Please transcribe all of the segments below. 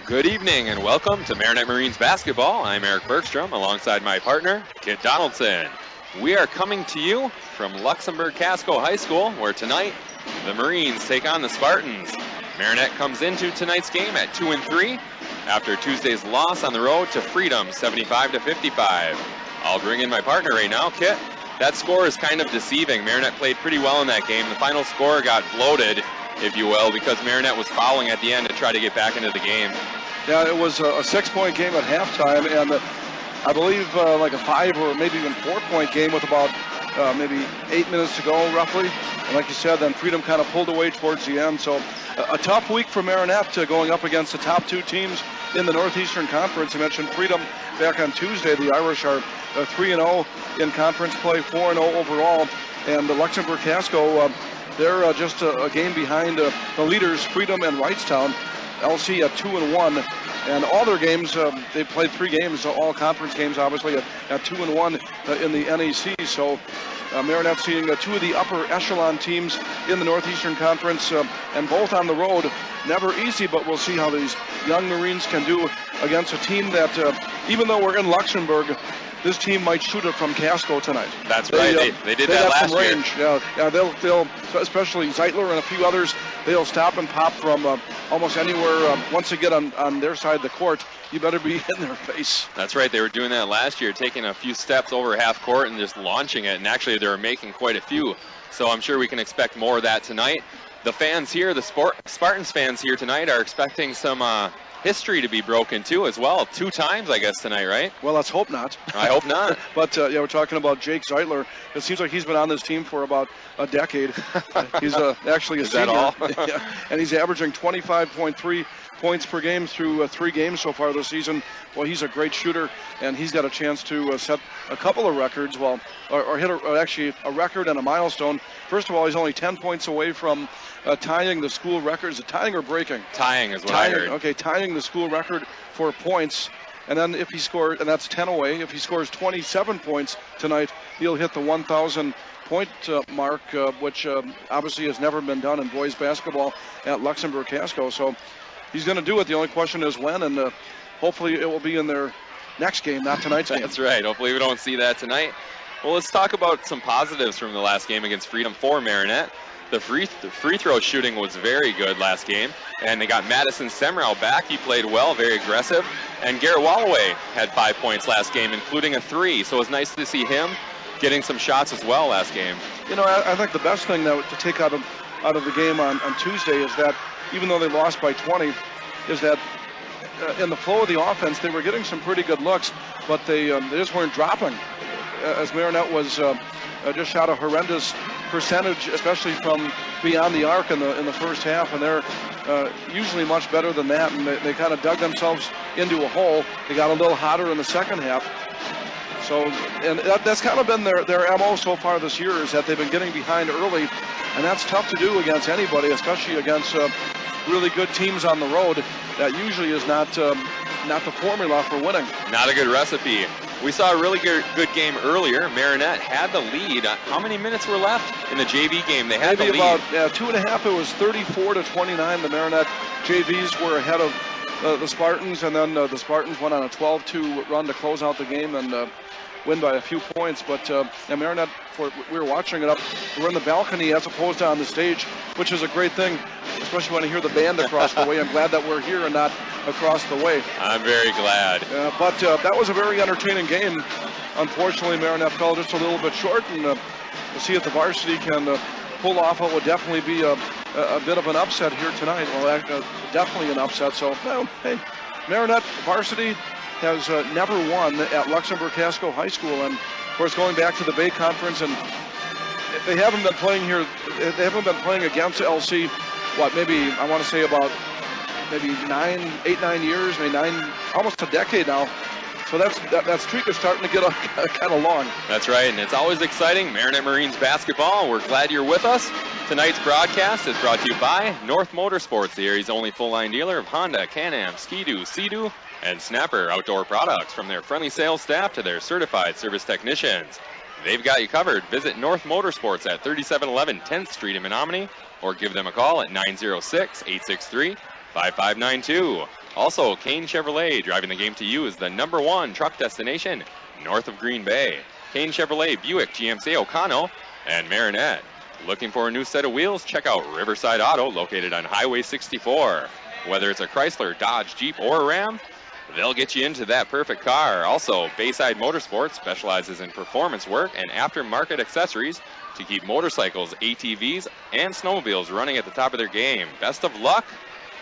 Good evening and welcome to Marinette Marines basketball. I'm Eric Bergstrom alongside my partner, Kit Donaldson. We are coming to you from Luxemberg Casco High School, where tonight the Marines take on the Spartans. Marinette comes into tonight's game at 2-3 after Tuesday's loss on the road to Freedom, 75-55. I'll bring in my partner right now, Kit. That score is kind of deceiving. Marinette played pretty well in that game. The final score got bloated, if you will, because Marinette was fouling at the end to try to get back into the game. Yeah, it was a 6-point game at halftime, and I believe like a 5 or maybe even 4-point game with about maybe 8 minutes to go, roughly. And like you said, then Freedom kind of pulled away towards the end. So a tough week for Marinette going up against the top two teams in the Northeastern Conference. I mentioned Freedom back on Tuesday. The Irish are 3-0 in conference play, 4-0 overall. And the Luxembourg Casco, they're just a game behind the leaders, Freedom and Wrightstown. LC at 2-1, and all their games, they played 3 games, all conference games, obviously, at 2-1 in the NEC. So Marinette seeing 2 of the upper echelon teams in the Northeastern Conference, and both on the road. Never easy, but we'll see how these young Marines can do against a team that, even though we're in Luxembourg, this team might shoot it from Casco tonight. That's right. They did that last year. Range. Yeah, they'll especially Zeitler and a few others. They'll stop and pop from almost anywhere. Once they get on their side of the court, you better be in their face. That's right. They were doing that last year, taking a few steps over half court and just launching it. And actually, they were making quite a few. So I'm sure we can expect more of that tonight. The fans here, the Spartans fans here tonight, are expecting some history to be broken too as well. 2 times, I guess, tonight, right? Well, let's hope not. I hope not. But yeah, we're talking about Jake Zeitler. It seems like he's been on this team for about a decade. He's actually a Is senior. that all? Yeah. And he's averaging 25.3 points per game through 3 games so far this season. Well, he's a great shooter, and he's got a chance to set a couple of records, or hit actually a record and a milestone. First of all, he's only 10 points away from tying the school record. Is it tying or breaking? Tying is what I heard. Okay, tying the school record for points. And then if he scores, and that's 10 away, if he scores 27 points tonight, he'll hit the 1,000 point mark, which obviously has never been done in boys basketball at Luxembourg Casco. So he's going to do it. The only question is when, and hopefully it will be in their next game, not tonight's game. That's right. Hopefully we don't see that tonight. Well, let's talk about some positives from the last game against Freedom for Marinette. The free throw shooting was very good last game, and they got Madison Semrau back. He played well, very aggressive. And Garrett Walloway had 5 points last game, including a 3. So it was nice to see him getting some shots as well last game. You know, I think the best thing to take out of the game on Tuesday is that even though they lost by 20, is that in the flow of the offense, they were getting some pretty good looks, but they just weren't dropping. As Marinette was just shot a horrendous percentage, especially from beyond the arc in the first half, and they're usually much better than that, and they kind of dug themselves into a hole. They got a little hotter in the second half. So, and that's kind of been their MO so far this year, is that they've been getting behind early, and that's tough to do against anybody, especially against really good teams on the road. That usually is not the formula for winning. Not a good recipe. We saw a really good game earlier. Marinette had the lead. How many minutes were left in the JV game? They had maybe the lead. About 2.5. It was 34-29. The Marinette JVs were ahead of the Spartans, and then the Spartans went on a 12-2 run to close out the game and win by a few points. But Marinette, we were watching it up. We're in the balcony as opposed to on the stage, which is a great thing, especially when I hear the band across the way. I'm glad that we're here and not across the way. I'm very glad. But that was a very entertaining game. Unfortunately, Marinette fell just a little bit short, and we'll see if the varsity can pull off what would definitely be a bit of an upset here tonight. Well, definitely an upset. So, hey, Marinette varsity has never won at Luxembourg Casco High School, and of course going back to the Bay Conference, and they haven't been playing here. They haven't been playing against LC. Maybe I want to say about maybe 8-9 years, maybe almost a decade now. So that streak is starting to get kind of long. That's right, and it's always exciting. Marinette Marines basketball. We're glad you're with us. Tonight's broadcast is brought to you by North Motorsports, the area's only full-line dealer of Honda, Can-Am, Ski-Doo, Sea-Doo, and Snapper outdoor products. From their friendly sales staff to their certified service technicians, they've got you covered. Visit North Motorsports at 3711 10th Street in Menominee, or give them a call at 906-863-5592. Also, Kane Chevrolet, driving the game to you, is the #1 truck destination north of Green Bay. Kane Chevrolet, Buick, GMC, O'Connell, and Marinette. Looking for a new set of wheels? Check out Riverside Auto, located on Highway 64. Whether it's a Chrysler, Dodge, Jeep, or a Ram, they'll get you into that perfect car. Also, Bayside Motorsports specializes in performance work and aftermarket accessories to keep motorcycles, ATVs, and snowmobiles running at the top of their game. Best of luck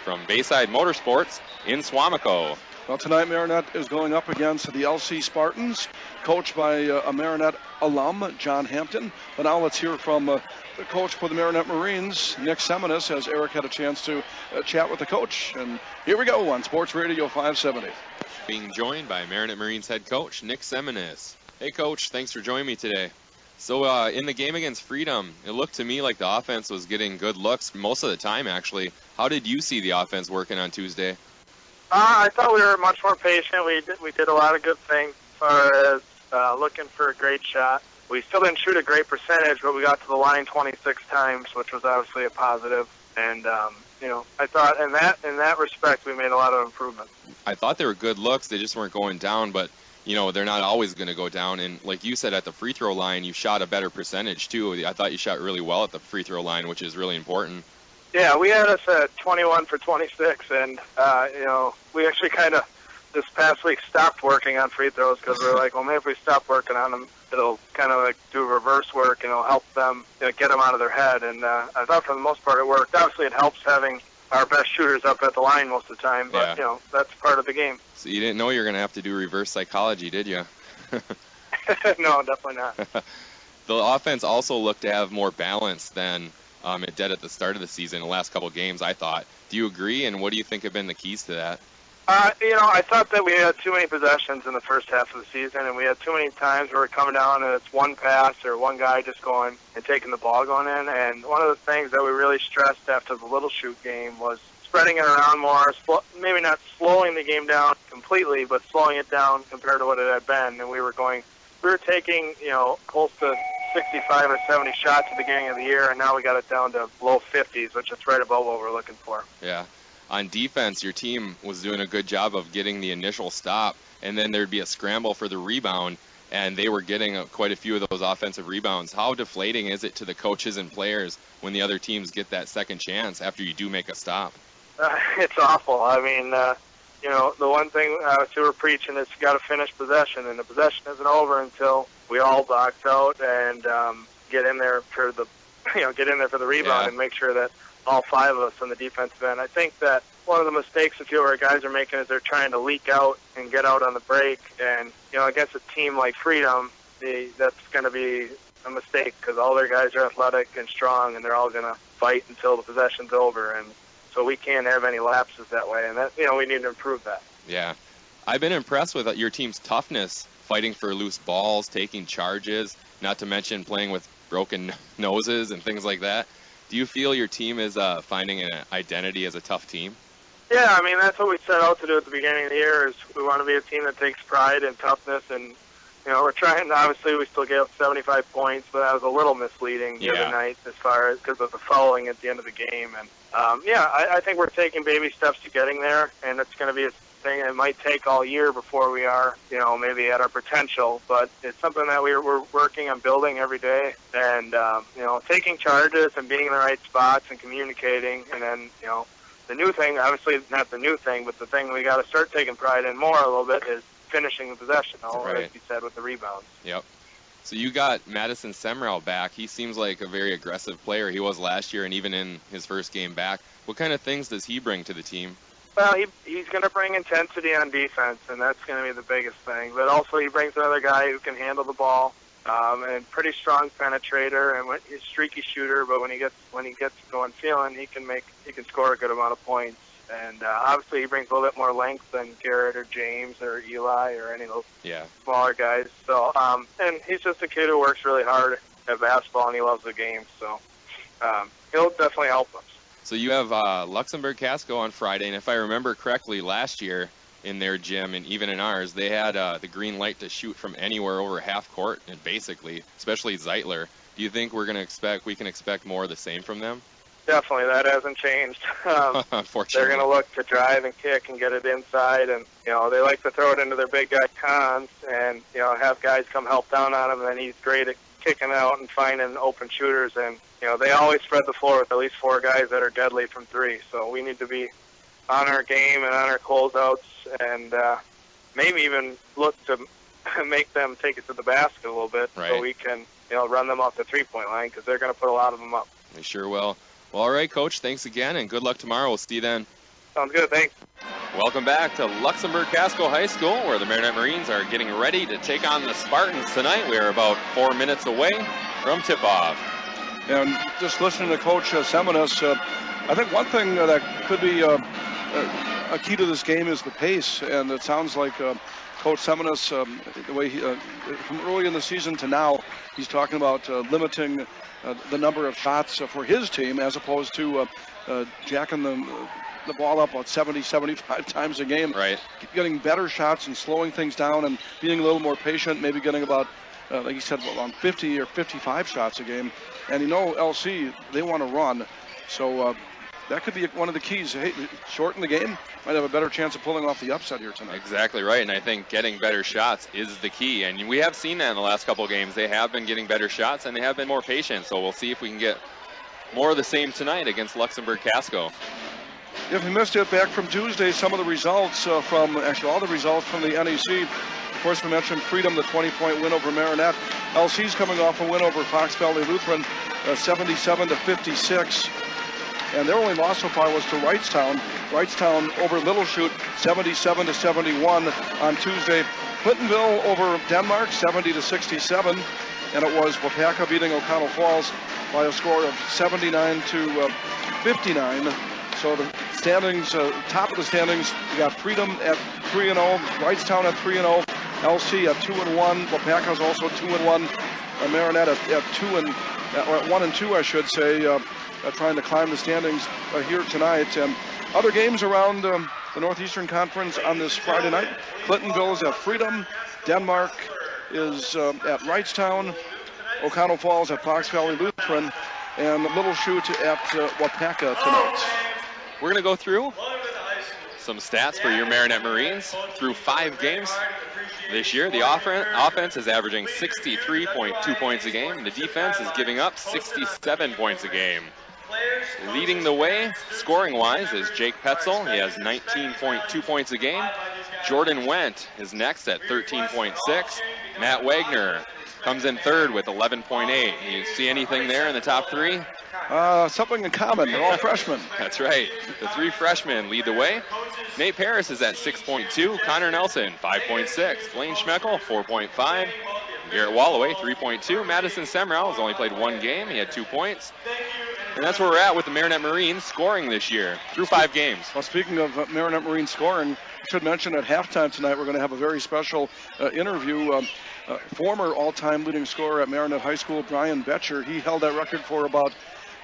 from Bayside Motorsports in Swamico. Well, tonight Marinette is going up against the LC Spartans, coached by a Marinette alum, John Hampton. But now let's hear from the coach for the Marinette Marines, Nick Seminis, as Eric had a chance to chat with the coach. And here we go on Sports Radio 570. Being joined by Marinette Marines head coach Nick Seminis. Hey, Coach, thanks for joining me today. So in the game against Freedom, it looked to me like the offense was getting good looks most of the time, actually. How did you see the offense working on Tuesday? I thought we were much more patient. We did a lot of good things as far as looking for a great shot. We still didn't shoot a great percentage, but we got to the line 26 times, which was obviously a positive. And I thought in that respect we made a lot of improvements. I thought they were good looks. They just weren't going down, but they're not always going to go down. And like you said, at the free throw line, you shot a better percentage too. I thought you shot really well at the free throw line, which is really important. Yeah, we had us at 21 for 26, and we actually kind of this past week stopped working on free throws because we were like, well, maybe if we stop working on them, it'll kind of like do reverse work and it'll help them get them out of their head. And I thought for the most part it worked. Obviously, it helps having our best shooters up at the line most of the time, but that's part of the game. So you didn't know you were going to have to do reverse psychology, did you? No, definitely not. The offense also looked to have more balance than it did at the start of the season, the last couple of games, I thought. Do you agree, and what do you think have been the keys to that? I thought that we had too many possessions in the first half of the season, and we had too many times where we're coming down and it's one pass or one guy just going and taking the ball going in. And one of the things that we really stressed after the Little Shoot game was spreading it around more, maybe not slowing the game down completely, but slowing it down compared to what it had been. And we were taking, close to 65 or 70 shots at the beginning of the year, and now we got it down to low 50s, which is right about what we're looking for. Yeah. On defense, your team was doing a good job of getting the initial stop, and then there'd be a scramble for the rebound, and they were getting quite a few of those offensive rebounds. How deflating is it to the coaches and players when the other teams get that second chance after you do make a stop? It's awful. I mean, the one thing we were preaching is you got to finish possession, and the possession isn't over until we all box out and get in there for the rebound and make sure that all five of us on the defensive end. I think that one of the mistakes a few of our guys are making is they're trying to leak out and get out on the break, and against a team like Freedom, that's going to be a mistake because all their guys are athletic and strong, and they're all going to fight until the possession's over, and so we can't have any lapses that way, and that we need to improve that. Yeah. I've been impressed with your team's toughness, fighting for loose balls, taking charges, not to mention playing with broken noses and things like that. Do you feel your team is finding an identity as a tough team? Yeah, I mean, that's what we set out to do at the beginning of the year is we want to be a team that takes pride in toughness, and we're trying. Obviously, we still gave up 75 points, but that was a little misleading the other night as far as because of the fouling at the end of the game. And I think we're taking baby steps to getting there, and it's going to be a thing. It might take all year before we are, maybe at our potential, but it's something that we're working on building every day, and taking charges and being in the right spots and communicating, and then the new thing, obviously not the new thing, but the thing we got to start taking pride in more a little bit is finishing the possession, like you said, with the rebounds. Yep. So you got Madison Semrau back. He seems like a very aggressive player. He was last year and even in his first game back. What kind of things does he bring to the team? Well, he's going to bring intensity on defense, and that's going to be the biggest thing. But also he brings another guy who can handle the ball, and pretty strong penetrator and he's a streaky shooter. But when he gets going feeling, he can score a good amount of points. And obviously he brings a little bit more length than Garrett or James or Eli or any of those smaller guys. So and he's just a kid who works really hard at basketball, and he loves the game. So he'll definitely help us. So you have Luxemberg Casco on Friday, and if I remember correctly, last year in their gym and even in ours, they had the green light to shoot from anywhere over half court, and basically, especially Zeitler. Do you think we can expect more of the same from them? Definitely, that hasn't changed. Unfortunately. They're going to look to drive and kick and get it inside, and they like to throw it into their big guy Cons, and have guys come help down on him. And then he's great at kicking out and finding open shooters, and they always spread the floor with at least 4 guys that are deadly from 3. So we need to be on our game and on our closeouts, and maybe even look to make them take it to the basket a little bit, so we can run them off the 3-point line, because they're going to put a lot of them up. They sure will. Well, all right, Coach, thanks again, and good luck tomorrow. We'll see you then. Sounds good, thanks. Welcome back to Luxemberg Casco High School, where the Marinette Marines are getting ready to take on the Spartans tonight. We are about 4 minutes away from tip-off. And just listening to Coach Seminis, I think one thing that could be a key to this game is the pace, and it sounds like Coach Seminis, the way from early in the season to now, he's talking about limiting the number of shots for his team, as opposed to jacking the ball up about 70, 75 times a game. Right. Getting better shots and slowing things down and being a little more patient, maybe getting about, like you said, around 50 or 55 shots a game. And LC, they want to run. So that could be one of the keys. Hey, shorten the game, might have a better chance of pulling off the upset here tonight. Exactly right, and I think getting better shots is the key. And we have seen that in the last couple of games. They have been getting better shots, and they have been more patient. So we'll see if we can get more of the same tonight against Luxemberg Casco. If you missed it back from Tuesday, some of the results actually all the results from the NEC. Of course, we mentioned Freedom, the 20-point win over Marinette. LC's coming off a win over Fox Valley Lutheran, 77-56. And their only loss so far was to Wrightstown. Wrightstown over Little Chute, 77-71 on Tuesday. Clintonville over Denmark, 70-67. And it was Wapaka beating O'Connell Falls by a score of 79-59. So the standings, top of the standings, we got Freedom at 3-0, Wrightstown at 3-0, LC at 2-1, Wapaka's also 2-1, Marinette at 1-2, I should say, trying to climb the standings here tonight. And other games around the Northeastern Conference on this Friday night. Clintonville is at Freedom, Denmark is at Wrightstown, O'Connell Falls at Fox Valley Lutheran, and Little Chute at Wapaka tonight. We're going to go through some stats for your Marinette Marines through 5 games this year. The offense is averaging 63.2 points a game. The defense is giving up 67 points a game. Leading the way, scoring-wise, is Jake Petzel. He has 19.2 points a game. Jordan Wendt is next at 13.6. Matt Wagner comes in third with 11.8. You see anything there in the top 3? Something in common. They're all freshmen. That's right. The 3 freshmen lead the way. Nate Paris is at 6.2. Connor Nelson, 5.6. Blaine Schmeckel, 4.5. Garrett Walloway, 3.2. Madison Semrau has only played 1 game. He had 2 points. And that's where we're at with the Marinette Marines scoring this year through 5 games. Well, speaking of Marinette Marines scoring, I should mention at halftime tonight we're going to have a very special interview. Former all-time leading scorer at Marinette High School, Brian Betcher. He held that record for about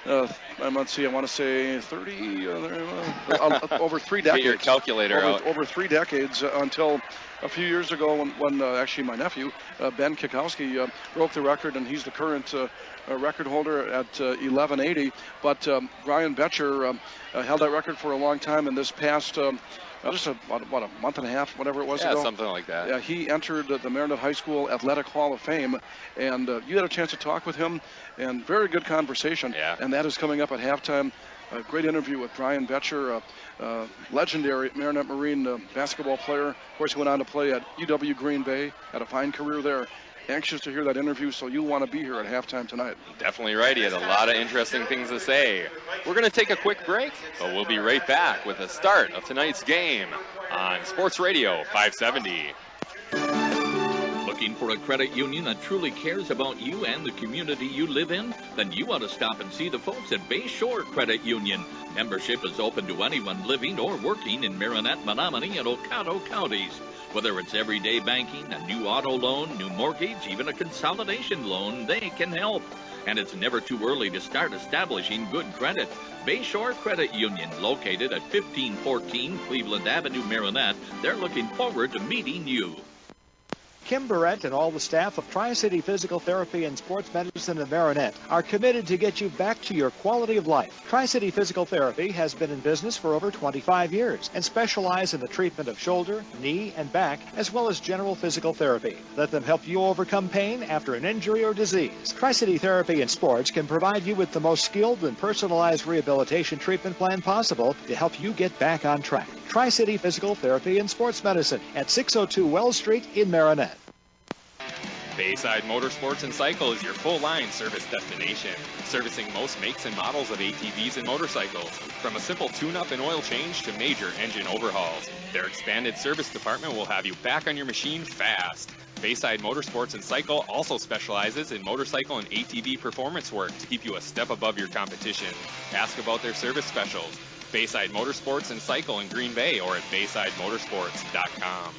I want to say 30, over 3 decades. Get your calculator out. Over 3 decades until a few years ago when actually my nephew, Ben Kikowski, broke the record, and he's the current record holder at 1180. But Brian Betcher held that record for a long time, and this past just a month and a half, whatever it was ago. Yeah, something like that. Yeah, he entered the Marinette High School Athletic Hall of Fame, and you had a chance to talk with him, and very good conversation. Yeah. And that is coming up at halftime. A great interview with Brian Betcher, legendary Marinette Marine basketball player. Of course, he went on to play at UW Green Bay, had a fine career there. Anxious to hear that interview, so you'll want to be here at halftime tonight. Definitely right. He had a lot of interesting things to say. We're going to take a quick break, but we'll be right back with the start of tonight's game on Sports Radio 570. Looking for a credit union that truly cares about you and the community you live in? Then you ought to stop and see the folks at Bayshore Credit Union. Membership is open to anyone living or working in Marinette, Menominee, and Oconto counties. Whether it's everyday banking, a new auto loan, new mortgage, even a consolidation loan, they can help. And it's never too early to start establishing good credit. Bayshore Credit Union, located at 1514 Cleveland Avenue, Marinette. They're looking forward to meeting you. Kim Barrett and all the staff of Tri-City Physical Therapy and Sports Medicine in Marinette are committed to get you back to your quality of life. Tri-City Physical Therapy has been in business for over 25 years and specialize in the treatment of shoulder, knee, and back, as well as general physical therapy. Let them help you overcome pain after an injury or disease. Tri-City Therapy and Sports can provide you with the most skilled and personalized rehabilitation treatment plan possible to help you get back on track. Tri-City Physical Therapy and Sports Medicine at 602 Wells Street in Marinette. Bayside Motorsports and Cycle is your full-line service destination, servicing most makes and models of ATVs and motorcycles, from a simple tune-up and oil change to major engine overhauls. Their expanded service department will have you back on your machine fast. Bayside Motorsports and Cycle also specializes in motorcycle and ATV performance work to keep you a step above your competition. Ask about their service specials. Bayside Motorsports and Cycle in Green Bay or at BaysideMotorsports.com.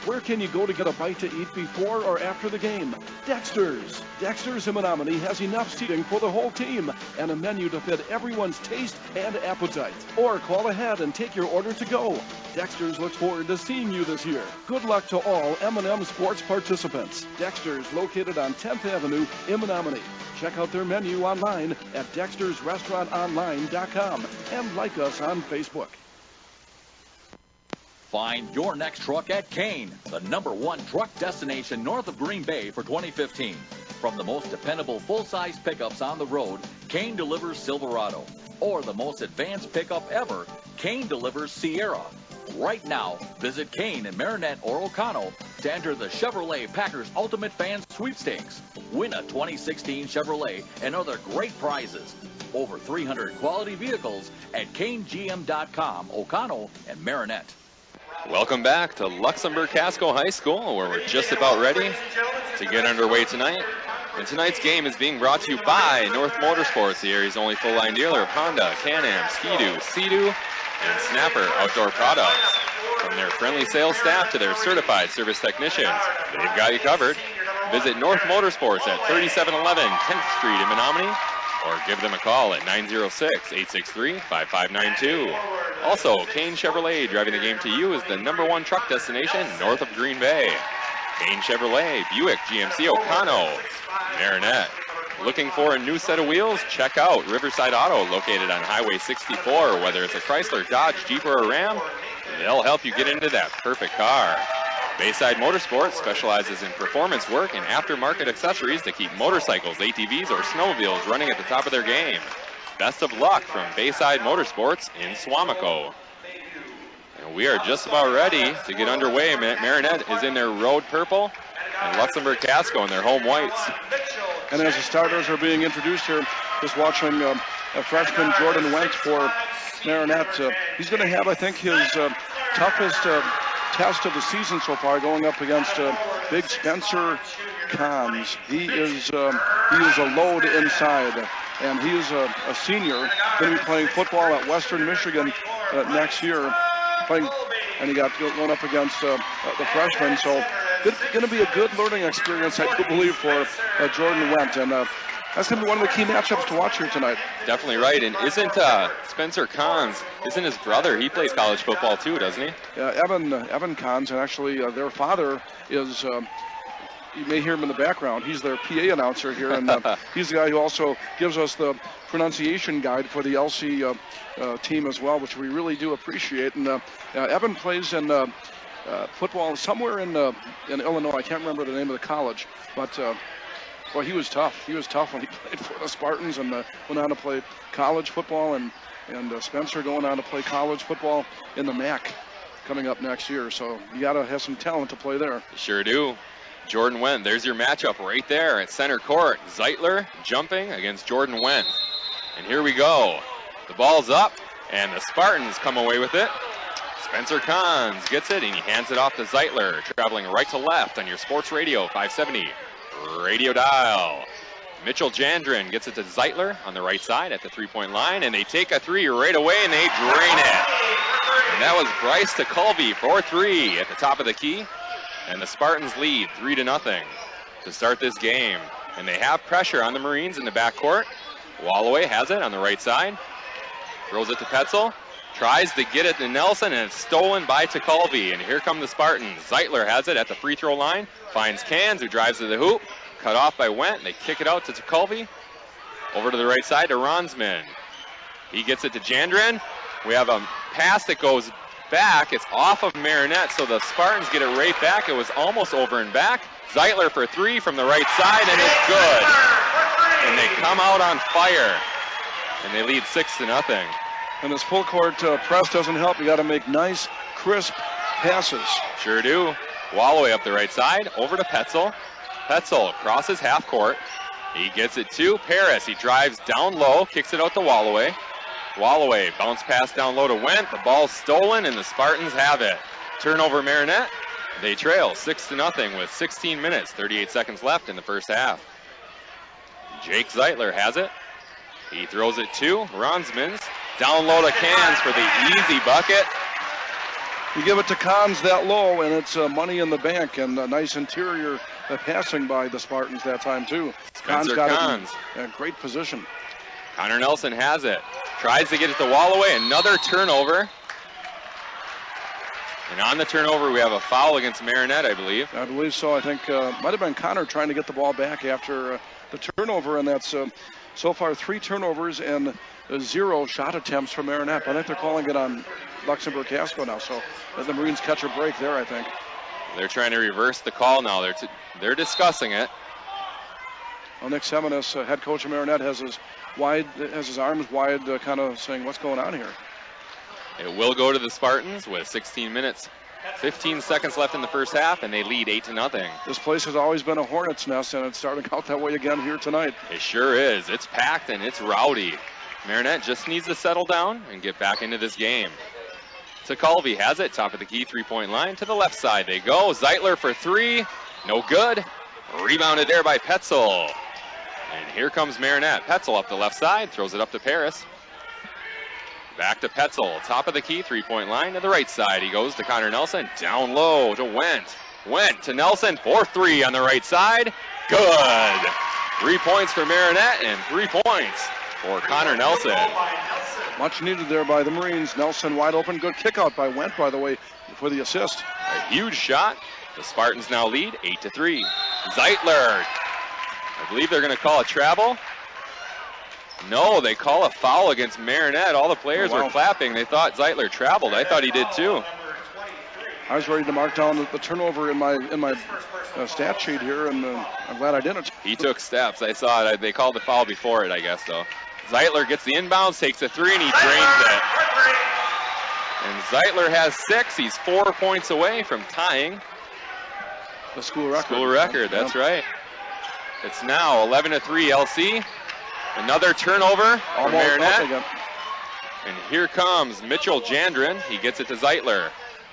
Where can you go to get a bite to eat before or after the game? Dexter's. Dexter's in Menominee has enough seating for the whole team and a menu to fit everyone's taste and appetite. Or call ahead and take your order to go. Dexter's looks forward to seeing you this year. Good luck to all M&M Sports participants. Dexter's, located on 10th Avenue in Menominee. Check out their menu online at dextersrestaurantonline.com and like us on Facebook. Find your next truck at Kane, the #1 truck destination north of Green Bay for 2015. From the most dependable full-size pickups on the road, Kane delivers Silverado. Or the most advanced pickup ever, Kane delivers Sierra. Right now, visit Kane in Marinette or O'Connell to enter the Chevrolet Packers Ultimate Fan Sweepstakes. Win a 2016 Chevrolet and other great prizes. Over 300 quality vehicles at KaneGM.com, O'Connell and Marinette. Welcome back to Luxemberg Casco High School, where we're just about ready to get underway tonight. And tonight's game is being brought to you by North Motorsports, the area's only full-line dealer of Honda, Can-Am, Ski-Doo, Sea-Doo, and Snapper outdoor products. From their friendly sales staff to their certified service technicians, they've got you covered. Visit North Motorsports at 3711 10th Street in Menominee, or give them a call at 906-863-5592. Also, Kane Chevrolet, driving the game to you, is the #1 truck destination north of Green Bay. Kane Chevrolet, Buick, GMC, O'Connell, Marinette. Looking for a new set of wheels? Check out Riverside Auto, located on Highway 64. Whether it's a Chrysler, Dodge, Jeep, or a Ram, they'll help you get into that perfect car. Bayside Motorsports specializes in performance work and aftermarket accessories to keep motorcycles, ATVs, or snowmobiles running at the top of their game. Best of luck from Bayside Motorsports in Swamico. And we are just about ready to get underway. Marinette is in their road purple and Luxemberg Casco in their home whites. And as the starters are being introduced here, just watching a freshman, Jordan Wentz, for Marinette. He's going to have, I think, his toughest test of the season so far, going up against big Spencer Kahns. He is a load inside, and he is a senior, going to be playing football at Western Michigan next year. And he got going up against the freshman, so going to be a good learning experience, I do believe, for Jordan Wentz, and that's going to be one of the key matchups to watch here tonight. Definitely right, and isn't Spencer Kahns, isn't his brother, he plays college football too, doesn't he? Yeah, Evan Kahns, and actually their father is, you may hear him in the background, he's their PA announcer here, and he's the guy who also gives us the pronunciation guide for the LC team as well, which we really do appreciate. And Evan plays in football somewhere in Illinois. I can't remember the name of the college, but well, he was tough. He was tough when he played for the Spartans, and went on to play college football. And Spencer going on to play college football in the MAC coming up next year. So you got to have some talent to play there. Sure do. Jordan Wentz, there's your matchup right there at center court. Zeitler jumping against Jordan Wentz. And here we go. The ball's up, and the Spartans come away with it. Spencer Kahns gets it, and he hands it off to Zeitler, traveling right to left on your sports radio, 570 radio dial. Mitchell Jandrin gets it to Zeitler on the right side at the three-point line, and they take a three right away, and they drain it. And that was Bryce to Colby for three at the top of the key. And the Spartans lead 3-0 to start this game. And they have pressure on the Marines in the backcourt. Walloway has it on the right side. Throws it to Petzel. Tries to get it to Nelson, and it's stolen by Tekulve. And here come the Spartans. Zeitler has it at the free throw line. Finds Cans, who drives to the hoop. Cut off by Wendt. They kick it out to Tekulve. Over to the right side to Ronsman. He gets it to Jandren. We have a pass that goes back. It's off of Marinette, so the Spartans get it right back. It was almost over and back. Zeitler for three from the right side, and it's good. And they come out on fire. And they lead 6-0. And this full court press doesn't help. You got to make nice, crisp passes. Sure do. Walloway up the right side, over to Petzel. Petzel crosses half court. He gets it to Paris. He drives down low, kicks it out to Walloway. Walloway bounce pass down low to Wendt. The ball's stolen, and the Spartans have it. Turnover Marinette. They trail 6-0 with 16 minutes, 38 seconds left in the first half. Jake Zeitler has it. He throws it to Ronsmans. Down low to Cans for the easy bucket. You give it to Cons that low, and it's money in the bank, and a nice interior passing by the Spartans that time, too. Spencer Cons. In a great position. Connor Nelson has it. Tries to get it to Walloway. Another turnover. And on the turnover, we have a foul against Marinette, I believe. I believe so. I think might have been Connor trying to get the ball back after the turnover, and that's so far 3 turnovers and 0 shot attempts for Marinette. I think they're calling it on Luxemberg Casco now, so let the Marines catch a break there, I think. They're trying to reverse the call now. They're discussing it. Well, Nick Seminis, head coach of Marinette, has his arms wide, kind of saying, what's going on here? It will go to the Spartans with 16 minutes, 15 seconds left in the first half, and they lead 8-0. This place has always been a hornet's nest, and it's starting out that way again here tonight. It sure is. It's packed and it's rowdy. Marinette just needs to settle down and get back into this game. Tekulve has it, top of the key, three-point line. To the left side they go. Zeitler for three. No good. Rebounded there by Petzel. And here comes Marinette. Petzel up the left side, throws it up to Paris. Back to Petzel, top of the key, three-point line. To the right side he goes to Connor Nelson. Down low to Wendt. Wendt to Nelson, 4-3 on the right side. Good. 3 points for Marinette and 3 points for Connor Nelson. Much needed there by the Marines. Nelson wide open. Good kick out by Wendt, by the way, for the assist. A huge shot. The Spartans now lead 8-3. Zeitler. I believe they're going to call a travel. No, they call a foul against Marinette. All the players were clapping. They thought Zeitler traveled. I thought he did too. I was ready to mark down the turnover in my stat sheet here, and I'm glad I didn't. He took steps. I saw it. They called the foul before it, I guess, though. Zeitler gets the inbounds, takes a three, and he drains it. And Zeitler has 6. He's 4 points away from tying the school record. School record, that's right. It's now 11-3 LC. Another turnover for Marinette. And here comes Mitchell Jandren. He gets it to Zeitler.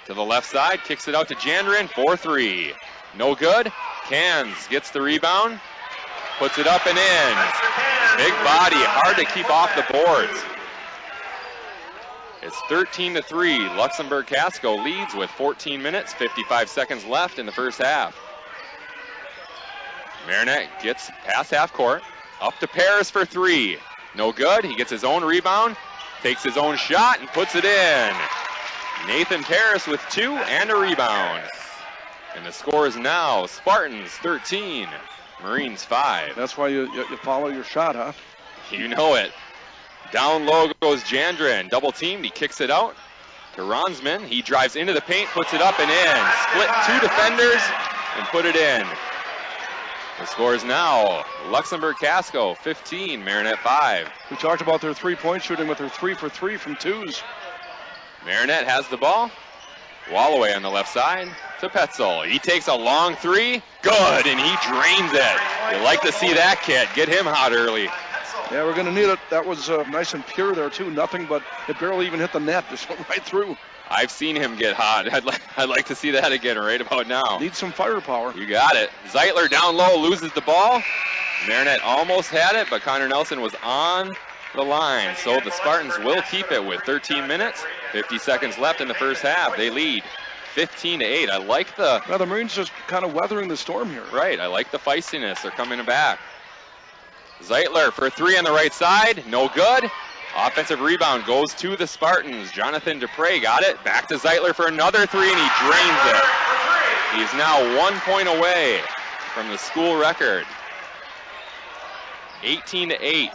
To the left side, kicks it out to Jandren, 4-3. No good. Cans gets the rebound, puts it up and in. Big body, hard to keep off the boards. It's 13-3. Luxemburg Casco leads with 14 minutes, 55 seconds left in the first half. Marinette gets past half court, up to Paris for 3. No good. He gets his own rebound, takes his own shot, and puts it in. Nathan Paris with 2 and a rebound. And the score is now Spartans 13, Marines 5. That's why you follow your shot, huh? You know it. Down low goes Jandren. Double teamed. He kicks it out to Ronsman. He drives into the paint, puts it up and in. Split 2 defenders and put it in. The score is now Luxemburg Casco 15, Marinette 5. We talked about their 3-point shooting with their 3 for 3 from twos. Marinette has the ball. Walloway on the left side to Petzel. He takes a long 3. Good, and he drains it. You like to see that kid. Get him hot early. Yeah, we're going to need it. That was nice and pure there, too. Nothing but it barely even hit the net. Just went right through. I've seen him get hot. I'd like to see that again right about now. Needs some firepower. You got it. Zeitler down low, loses the ball. Marinette almost had it, but Connor Nelson was on the line. So the Spartans will keep it with 13 minutes, 50 seconds left in the first half. They lead 15-8. I like the... Now the Marines just kind of weathering the storm here. Right. I like the feistiness. They're coming back. Zeitler for 3 on the right side. No good. Offensive rebound goes to the Spartans. Jonathan Dupre got it. Back to Zeitler for another three, and he drains it. He's now 1 point away from the school record. 18-8.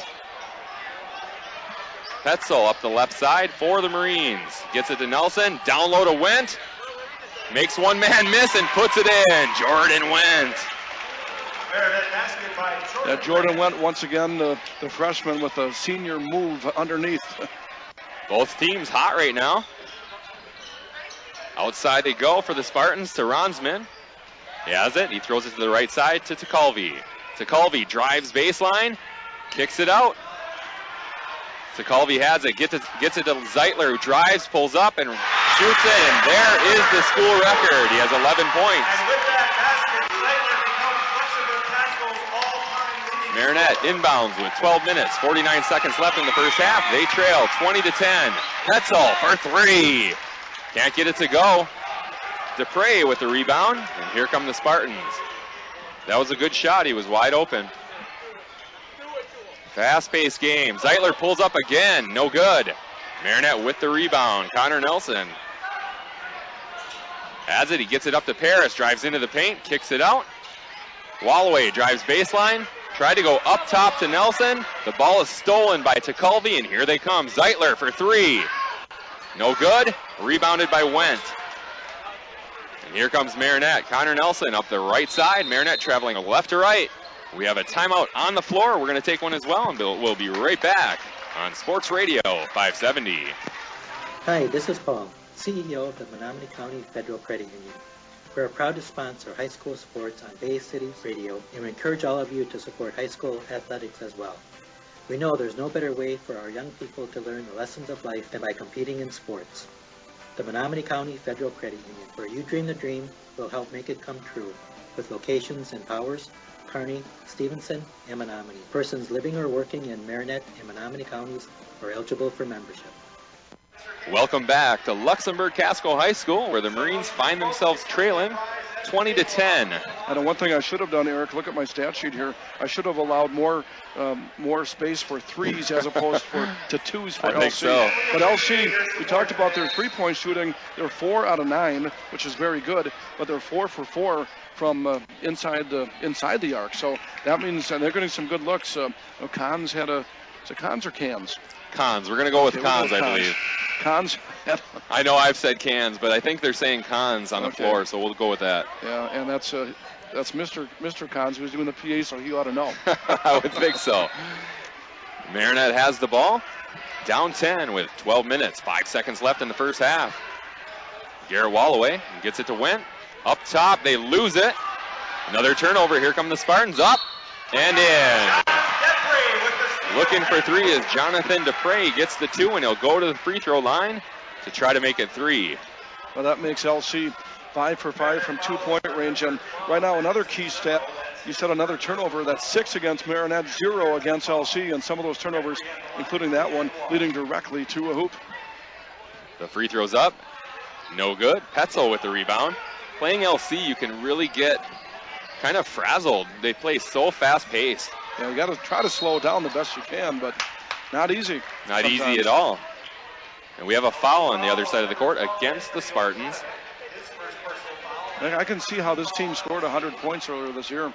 Petzel up the left side for the Marines. Gets it to Nelson. Down low to Wendt. Makes one man miss and puts it in. Jordan Wendt. Yeah, Jordan Wendt once again, the freshman with a senior move underneath. Both teams hot right now. Outside they go for the Spartans to Ronsman. He has it. He throws it to the right side to Tekulve. Tekulve drives baseline. Kicks it out. Tekulve has it. Gets it to Zeitler, who drives, pulls up, and shoots it. And there is the school record. He has 11 points. And with that basket, Zeitler becomes Luxemburg Casco's all-time leading. Marinette inbounds with 12 minutes, 49 seconds left in the first half. They trail 20-10. Petzel for three. Can't get it to go. Dupre with the rebound, and here come the Spartans. That was a good shot. He was wide open. Fast-paced game. Zeitler pulls up again. No good. Marinette with the rebound. Connor Nelson has it. He gets it up to Paris. Drives into the paint. Kicks it out. Wallaway drives baseline. Tried to go up top to Nelson. The ball is stolen by Tekulve, and here they come. Zeitler for three. No good. Rebounded by Wendt. And here comes Marinette. Connor Nelson up the right side. Marinette traveling left to right. We have a timeout on the floor. We're going to take one as well, and we'll be right back on Sports Radio 570. Hi, this is Paul, CEO of the Menominee County Federal Credit Union. We are proud to sponsor high school sports on Bay City Radio, and we encourage all of you to support high school athletics as well. We know there's no better way for our young people to learn the lessons of life than by competing in sports. The Menominee County Federal Credit Union, where you dream the dream, will help make it come true, with locations in Powers, Kearney, Stevenson, and Menominee. Persons living or working in Marinette and Menominee counties are eligible for membership. Welcome back to Luxemburg Casco High School, where the Marines find themselves trailing 20-10. I know one thing I should have done, Eric. Look at my stat sheet here. I should have allowed more space for threes as opposed to twos for LC. I think so. But LC, we talked about their three-point shooting. They're 4 out of 9, which is very good. But they're 4 for 4 from inside the arc. So that means they're getting some good looks. Cons had a. Is it Cons or Cans? Cons. We're going to go with Cons, I believe. Cons. I know I've said Cans, but I think they're saying Cons on the floor, so we'll go with that. Yeah, and that's Mr. Cons who's doing the PA, so he ought to know. I would think so. Marinette has the ball. Down 10 with 12 minutes, 5 seconds left in the first half. Garrett Wallaway gets it to Wendt. Up top, they lose it. Another turnover. Here come the Spartans. Up and in. Looking for three is Jonathan Dupre. He gets the two, and he'll go to the free throw line to try to make it three. Well, that makes LC 5 for 5 from 2-point range. And right now, another key stat, you said another turnover. That's 6 against Marinette, 0 against LC. And some of those turnovers, including that one, leading directly to a hoop. The free throw's up. No good. Petzel with the rebound. Playing LC, you can really get kind of frazzled. They play so fast-paced. Yeah, you got to try to slow down the best you can, but not easy. Not easy at all. And we have a foul on the other side of the court against the Spartans. I can see how this team scored 100 points earlier this year.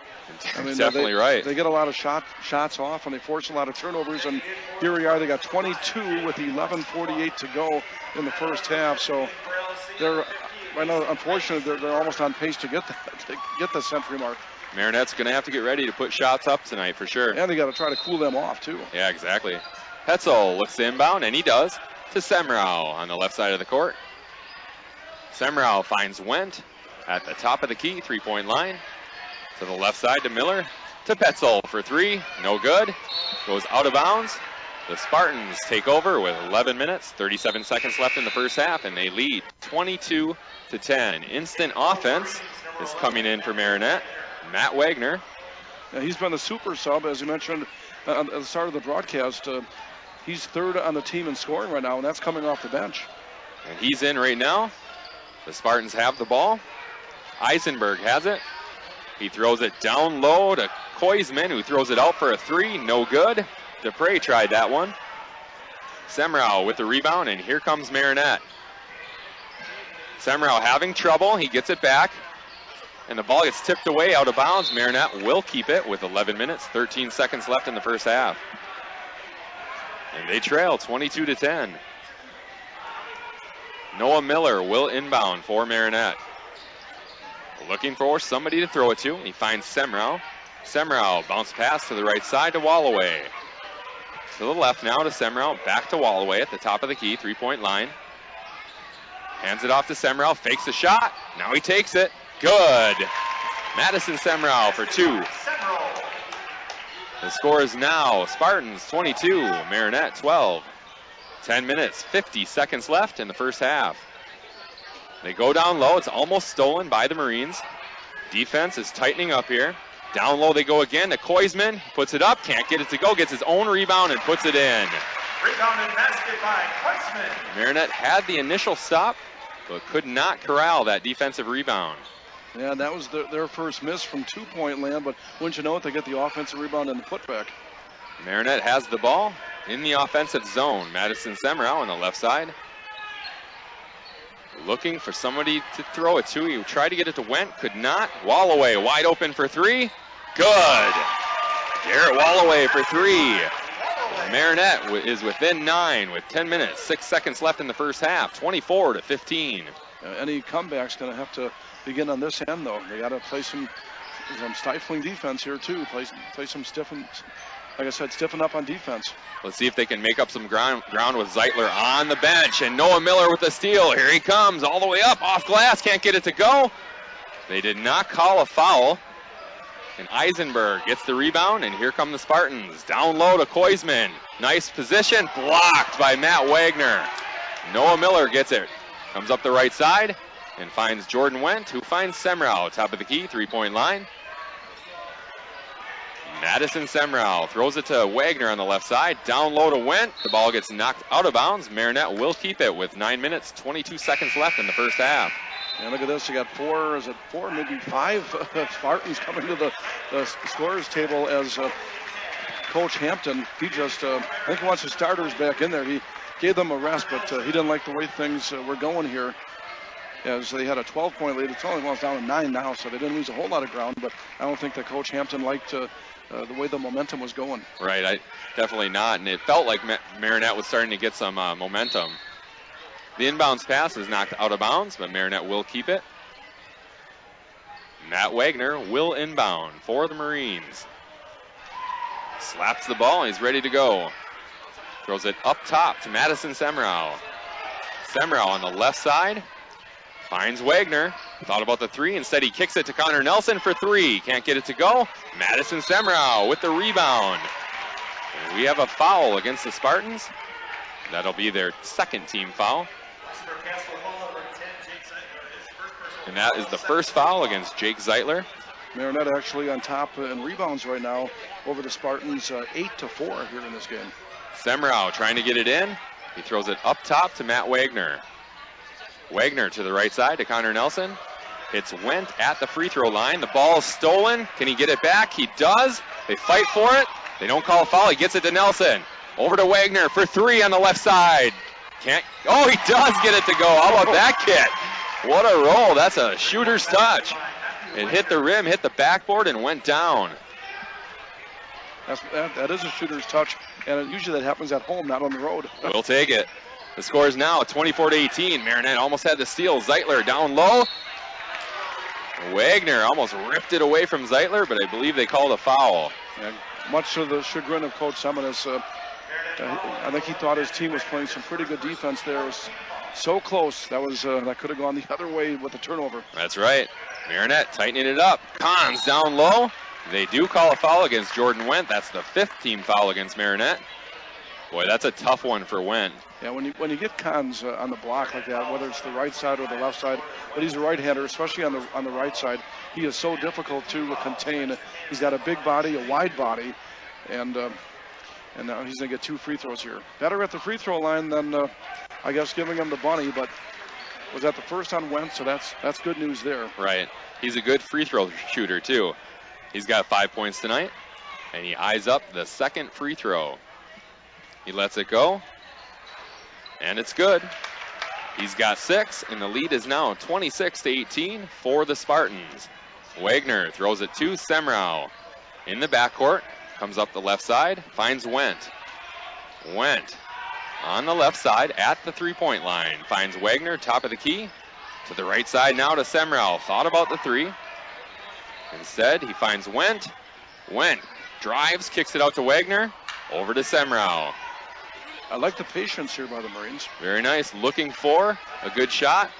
I mean, definitely right. They get a lot of shots off, and they force a lot of turnovers. And here we are. They got 22 with 11:48 to go in the first half. So they're right now, unfortunately, they're almost on pace to get the century mark. Marinette's going to have to get ready to put shots up tonight for sure. And they got to try to cool them off, too. Yeah, exactly. Petzel looks to inbound, and he does, to Semrau on the left side of the court. Semrau finds Wendt at the top of the key, three-point line. To the left side to Miller, to Petzel for three, no good. Goes out of bounds. The Spartans take over with 11 minutes, 37 seconds left in the first half, and they lead 22-10. Instant offense is coming in for Marinette. Matt Wagner. Yeah, he's been a super sub, as you mentioned at the start of the broadcast. He's third on the team in scoring right now, and that's coming off the bench. And he's in right now. The Spartans have the ball. Eisenberg has it. He throws it down low to Koisman, who throws it out for a three. No good. Dupre tried that one. Semrau with the rebound, and here comes Marinette. Semrau having trouble. He gets it back, and the ball gets tipped away out of bounds. Marinette will keep it with 11 minutes, 13 seconds left in the first half. And they trail 22-10. Noah Miller will inbound for Marinette. Looking for somebody to throw it to. He finds Semrau. Semrau bounce pass to the right side to Wallaway. To the left now to Semrau. Back to Wallaway at the top of the key, three-point line. Hands it off to Semrau. Fakes the shot. Now he takes it. Good. Madison Semrau for two. The score is now Spartans 22, Marinette 12. 10 minutes, 50 seconds left in the first half. They go down low. It's almost stolen by the Marines. Defense is tightening up here. Down low they go again to Koisman. Puts it up, can't get it to go. Gets his own rebound and puts it in. Rebounded basket by Koisman. Marinette had the initial stop, but could not corral that defensive rebound. Yeah, that was their first miss from two-point land, but wouldn't you know it, they get the offensive rebound and the putback. Marinette has the ball in the offensive zone. Madison Semrau on the left side. Looking for somebody to throw it to. He tried to get it to Wendt, could not. Wallaway wide open for three. Good. Garrett Wallaway for three. Marinette is within 9 with 10 minutes, 6 seconds left in the first half, 24-15. Any comeback's going to have to begin on this end, though. They got to play some stifling defense here, too. Play some stiffen, like I said, stiffen up on defense. Let's see if they can make up some ground with Zeitler on the bench. And Noah Miller with the steal. Here he comes all the way up, off glass. Can't get it to go. They did not call a foul. And Eisenberg gets the rebound, and here come the Spartans. Down low to Koisman. Nice position, blocked by Matt Wagner. Noah Miller gets it. Comes up the right side and finds Jordan Wendt, who finds Semrau. Top of the key, three-point line. Madison Semrau throws it to Wagner on the left side. Down low to Wendt. The ball gets knocked out of bounds. Marinette will keep it with 9 minutes, 22 seconds left in the first half. And look at this, you got four, maybe five Spartans coming to the scorers table as Coach Hampton, he just, I think he wants his starters back in there. He gave them a rest, but he didn't like the way things were going here. As they had a 12-point lead. It's only down to 9 now, so they didn't lose a whole lot of ground, but I don't think that Coach Hampton liked the way the momentum was going. Right, definitely not, and it felt like Marinette was starting to get some momentum. The inbounds pass is knocked out of bounds, but Marinette will keep it. Matt Wagner will inbound for the Marines. Slaps the ball, he's ready to go. Throws it up top to Madison Semrau. Semrau on the left side. Finds Wagner. Thought about the three. Instead, he kicks it to Connor Nelson for three. Can't get it to go. Madison Semrau with the rebound. And we have a foul against the Spartans. That'll be their second team foul. And that is the first foul against Jake Zeitler. Marinette actually on top in rebounds right now over the Spartans, 8-4 here in this game. Semrau trying to get it in. He throws it up top to Matt Wagner. Wagner to the right side to Connor Nelson. It's Wendt at the free throw line. The ball is stolen. Can he get it back? He does. They fight for it. They don't call a foul. He gets it to Nelson. Over to Wagner for three on the left side. Oh, he does get it to go. How about that kid? What a roll. That's a shooter's touch. It hit the rim, hit the backboard, and went down. That is a shooter's touch, and usually that happens at home, not on the road. We'll take it. The score is now 24-18. Marinette almost had the steal. Zeitler down low. Wagner almost ripped it away from Zeitler, but I believe they called a foul. Yeah, much to the chagrin of Coach Seminis. I think he thought his team was playing some pretty good defense there. It was so close. That could have gone the other way with the turnover. That's right. Marinette tightening it up. Cons down low. They do call a foul against Jordan Wendt. That's the 5th team foul against Marinette. Boy, that's a tough one for Wendt. Yeah, when you get Cons on the block like that, whether it's the right side or the left side, but he's a right-hander, especially on the right side, he is so difficult to contain. He's got a big body, a wide body, and now he's going to get 2 free throws here. Better at the free throw line than, I guess, giving him the bunny, but was that the first on Wendt, so that's good news there. Right. He's a good free throw shooter, too. He's got 5 points tonight, and he eyes up the second free throw. He lets it go. And it's good. He's got 6, and the lead is now 26-18 for the Spartans. Wagner throws it to Semrau. In the backcourt, comes up the left side, finds Wendt. Wendt on the left side at the three-point line. Finds Wagner, top of the key. To the right side now to Semrau. Thought about the three. Instead, he finds Wendt. Wendt drives, kicks it out to Wagner. Over to Semrau. I like the patience here by the Marines. Very nice. Looking for a good shot.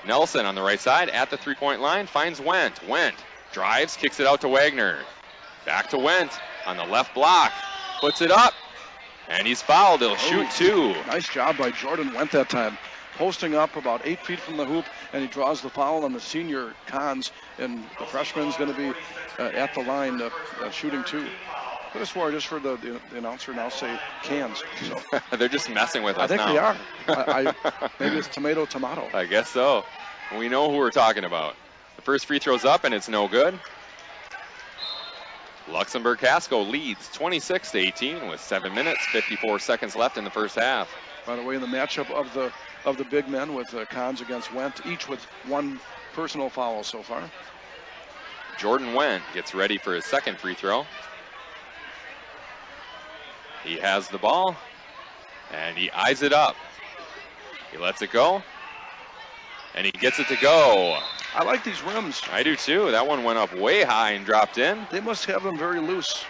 Nelson on the right side at the three-point line. Finds Wendt. Wendt drives, kicks it out to Wagner. Back to Wendt on the left block. Puts it up. And he's fouled. He'll shoot 2. Nice job by Jordan Wendt that time. Posting up about 8 feet from the hoop, and he draws the foul on the senior Cons, and the freshman's going to be at the line shooting 2. Could have swore I just heard the announcer now say cans. So they're just messing with us now. I think they are. Maybe it's tomato. I guess so. We know who we're talking about. The first free throw's up, and it's no good. Luxemburg Casco leads 26-18 with 7 minutes, 54 seconds left in the first half. By the way, in the matchup of the big men with Cons against Wendt, each with 1 personal foul so far. Jordan Wendt gets ready for his second free throw. He has the ball, and he eyes it up. He lets it go, and he gets it to go. I like these rims. I do too. That one went up way high and dropped in. They must have them very loose.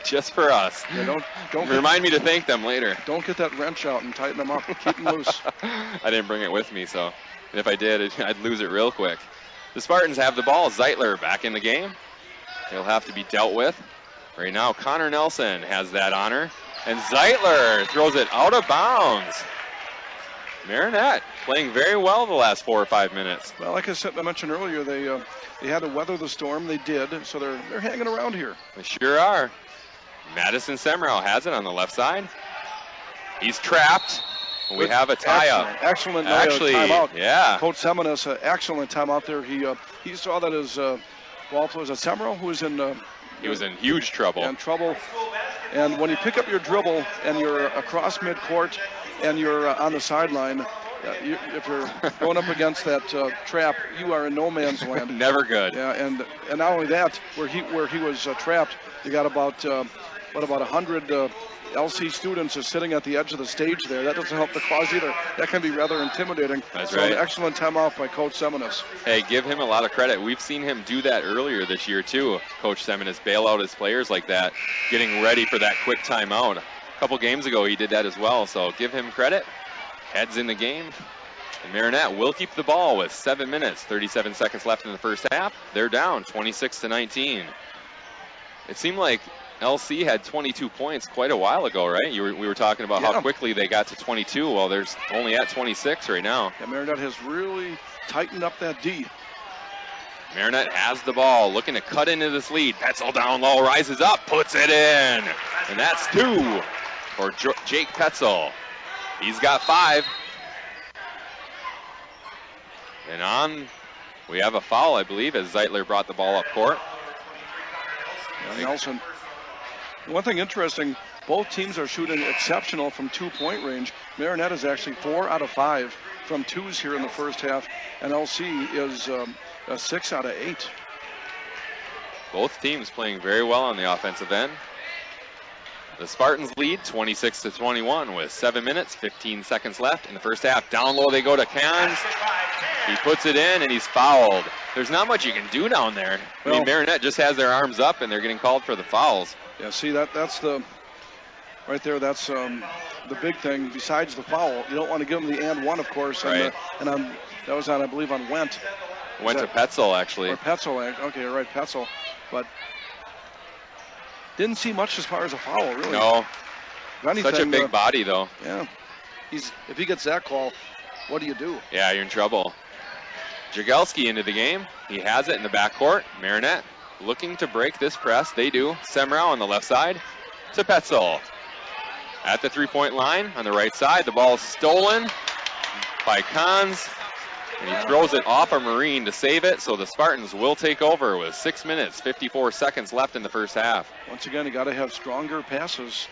Just for us. Yeah, don't remind me to thank them later. Don't get that wrench out and tighten them up. Keep them loose. I didn't bring it with me, so if I did, I'd lose it real quick. The Spartans have the ball. Zeitler back in the game. He'll have to be dealt with. Right now, Connor Nelson has that honor. And Zeitler throws it out of bounds. Marinette playing very well the last 4 or 5 minutes. Well, like I mentioned earlier, they had to weather the storm. They did, so they're hanging around here. They sure are. Madison Semrau has it on the left side. He's trapped. We have a tie-up. Excellent timeout. Yeah. Coach Seminis, excellent timeout there. He saw that as Walter was a Semrau who was in. He was in huge trouble. And when you pick up your dribble and you're across midcourt and you're on the sideline, if you're going up against that trap, you are in no man's land. Never good. Yeah, and not only that, where he was trapped, you got about 100 LC students are sitting at the edge of the stage there. That doesn't help the cause either. That can be rather intimidating. That's right. An excellent timeout by Coach Seminis. Hey, give him a lot of credit. We've seen him do that earlier this year too. Coach Seminis bail out his players like that, getting ready for that quick timeout. A couple games ago he did that as well, so give him credit. Heads in the game. And Marinette will keep the ball with 7 minutes, 37 seconds left in the first half. They're down 26-19. It seemed like LC had 22 points quite a while ago, right? We were talking about how quickly they got to 22. Well, there's only at 26 right now. Yeah, Marinette has really tightened up that D. Marinette has the ball, looking to cut into this lead. Petzel down low, rises up, puts it in. And that's 2 for Jake Petzel. He's got 5. And we have a foul, I believe, as Zeitler brought the ball up court. Yeah, Nelson. One thing interesting, both teams are shooting exceptional from 2-point range. Marinette is actually 4 out of 5 from 2s here in the first half, and LC is a 6 out of 8. Both teams playing very well on the offensive end. The Spartans lead 26-21 with 7 minutes, 15 seconds left in the first half. Down low they go to Cans. He puts it in and he's fouled. There's not much you can do down there. I mean, Marinette just has their arms up and they're getting called for the fouls. Yeah, see, that's the right there. That's the big thing. Besides the foul, you don't want to give them the and one, of course. Right. And that was on, I believe, on Wendt. Went to Petzel, actually. Or Petzel, okay, you're right, Petzel. But didn't see much as far as a foul, really. No. Anything, such a big body, though. Yeah. If he gets that call, what do you do? Yeah, you're in trouble. Jagelski into the game. He has it in the backcourt. Marinette looking to break this press. They do. Semrau on the left side to Petzel. At the three-point line on the right side. The ball is stolen by Cons. And he throws it off a Marine to save it. So the Spartans will take over with 6 minutes, 54 seconds left in the first half. Once again, you got to have stronger passes.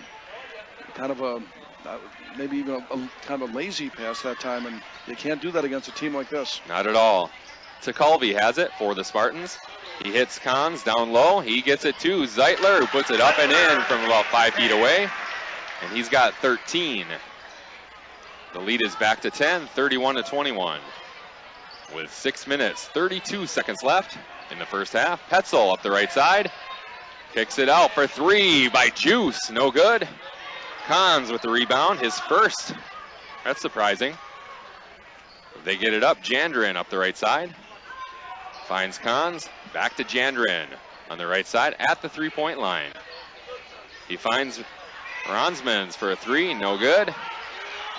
Kind of maybe even a kind of a lazy pass that time, and you can't do that against a team like this. Not at all. Tekulve has it for the Spartans. He hits Kahns down low. He gets it to Zeitler, who puts it up and in from about 5 feet away. And he's got 13. The lead is back to 10, 31-21. With 6 minutes, 32 seconds left in the first half. Petzel up the right side. Kicks it out for 3 by Juice. No good. Kahns with the rebound, his first. That's surprising. They get it up. Jandrin up the right side. Finds Kahns. Back to Jandrin on the right side at the 3-point line. He finds Ronsmans for a 3. No good.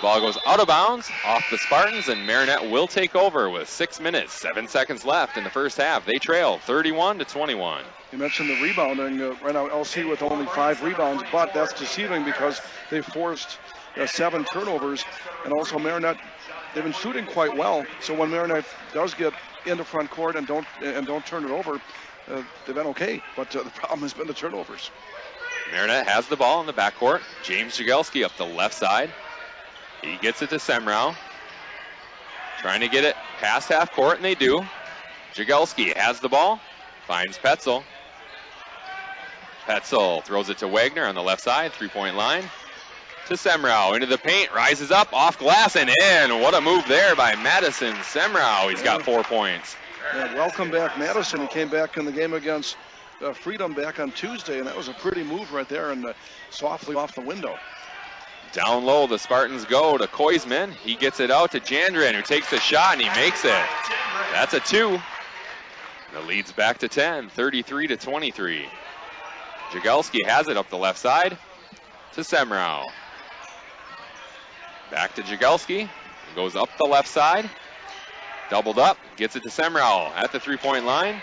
Ball goes out of bounds off the Spartans, and Marinette will take over with 6 minutes, 7 seconds left in the first half. They trail 31-21. You mentioned the rebounding. Right now, LC with only 5 rebounds, but that's deceiving because they forced 7 turnovers, and also Marinette, they've been shooting quite well. So when Marinette does get into front court and don't turn it over, they've been okay. But the problem has been the turnovers. Marinette has the ball in the backcourt. James Jagelski up the left side. He gets it to Semrau. Trying to get it past half court, and they do. Jagelski has the ball. Finds Petzel. Petzel throws it to Wagner on the left side, 3-point line. To Semrau, into the paint, rises up, off glass, and in. What a move there by Madison Semrau. He's got 4 points. Yeah, welcome back, Madison. He came back in the game against Freedom back on Tuesday, and that was a pretty move right there, and softly off the window. Down low, the Spartans go to Koisman. He gets it out to Jandrin, who takes the shot, and he makes it. That's a 2. The lead's back to 10, 33-23. Jagelski has it up the left side to Semrau. Back to Jagelski. Goes up the left side. Doubled up. Gets it to Semrau at the 3-point line.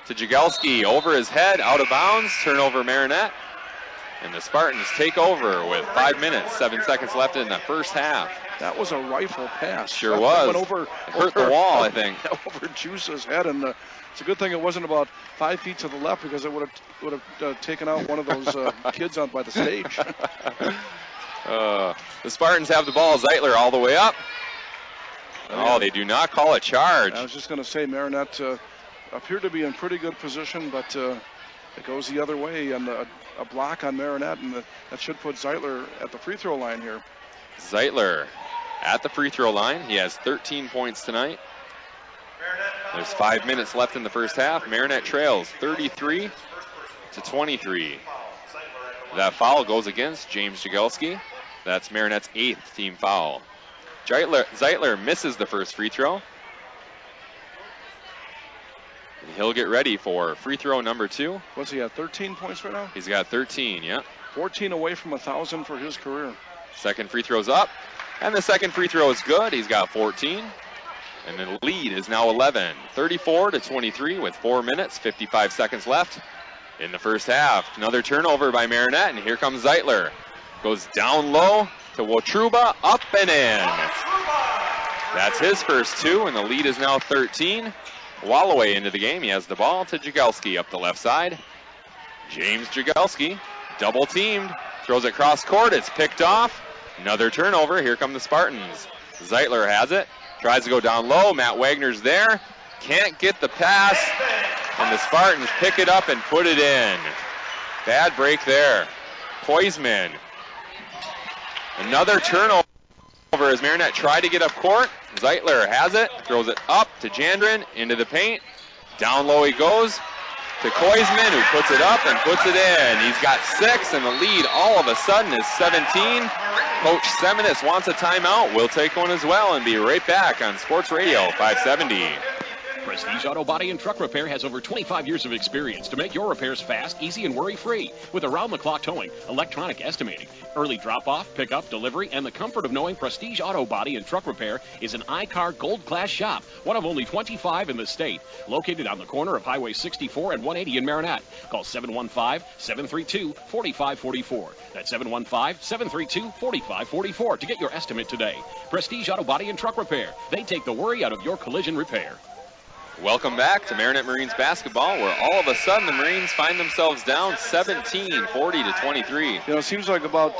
To Jagelski. Over his head. Out of bounds. Turnover Marinette. And the Spartans take over with 5 minutes, 7 seconds left in the first half. That was a rifle pass. Sure was. Went over, hurt the wall, I think. Over Juice's head, and it's a good thing it wasn't about 5 feet to the left, because it would have taken out one of those kids out by the stage. The Spartans have the ball. Zeitler all the way up. Oh, they do not call a charge. I was just going to say, Marinette appeared to be in pretty good position, but it goes the other way, and a block on Marinette, and that should put Zeitler at the free throw line here. Zeitler at the free throw line. He has 13 points tonight. There's 5 minutes left in the first half. Marinette trails 33-23. That foul goes against James Jagelski. That's Marinette's 8th team foul. Zeitler misses the first free throw. And he'll get ready for free throw number 2. What's he at, 13 points right now? He's got 13, yeah. 14 away from 1,000 for his career. Second free throw's up, and the second free throw is good. He's got 14, and the lead is now 11. 34-23 with 4 minutes, 55 seconds left in the first half. Another turnover by Marinette, and here comes Zeitler. Goes down low to Wotruba, up and in. That's his first 2, and the lead is now 13. Walloway into the game. He has the ball to Jagelski up the left side. James Jagelski, double teamed, throws it cross court. It's picked off. Another turnover. Here come the Spartans. Zeitler has it. Tries to go down low. Matt Wagner's there. Can't get the pass. And the Spartans pick it up and put it in. Bad break there. Koisman. Another turnover as Marinette tried to get up court. Zeitler has it. Throws it up to Jandrin. Into the paint. Down low he goes to Koisman, who puts it up and puts it in. He's got 6, and the lead all of a sudden is 17. Coach Seminis wants a timeout. We'll take one as well and be right back on Sports Radio 570. Prestige Auto Body and Truck Repair has over 25 years of experience to make your repairs fast, easy, and worry-free. With around-the-clock towing, electronic estimating, early drop-off, pickup, delivery, and the comfort of knowing Prestige Auto Body and Truck Repair is an iCar Gold Class shop, one of only 25 in the state, located on the corner of Highway 64 and 180 in Marinette. Call 715-732-4544. That's 715-732-4544 to get your estimate today. Prestige Auto Body and Truck Repair. They take the worry out of your collision repair. Welcome back to Marinette Marines basketball, where all of a sudden the Marines find themselves down 17, 40 to 23. You know, it seems like about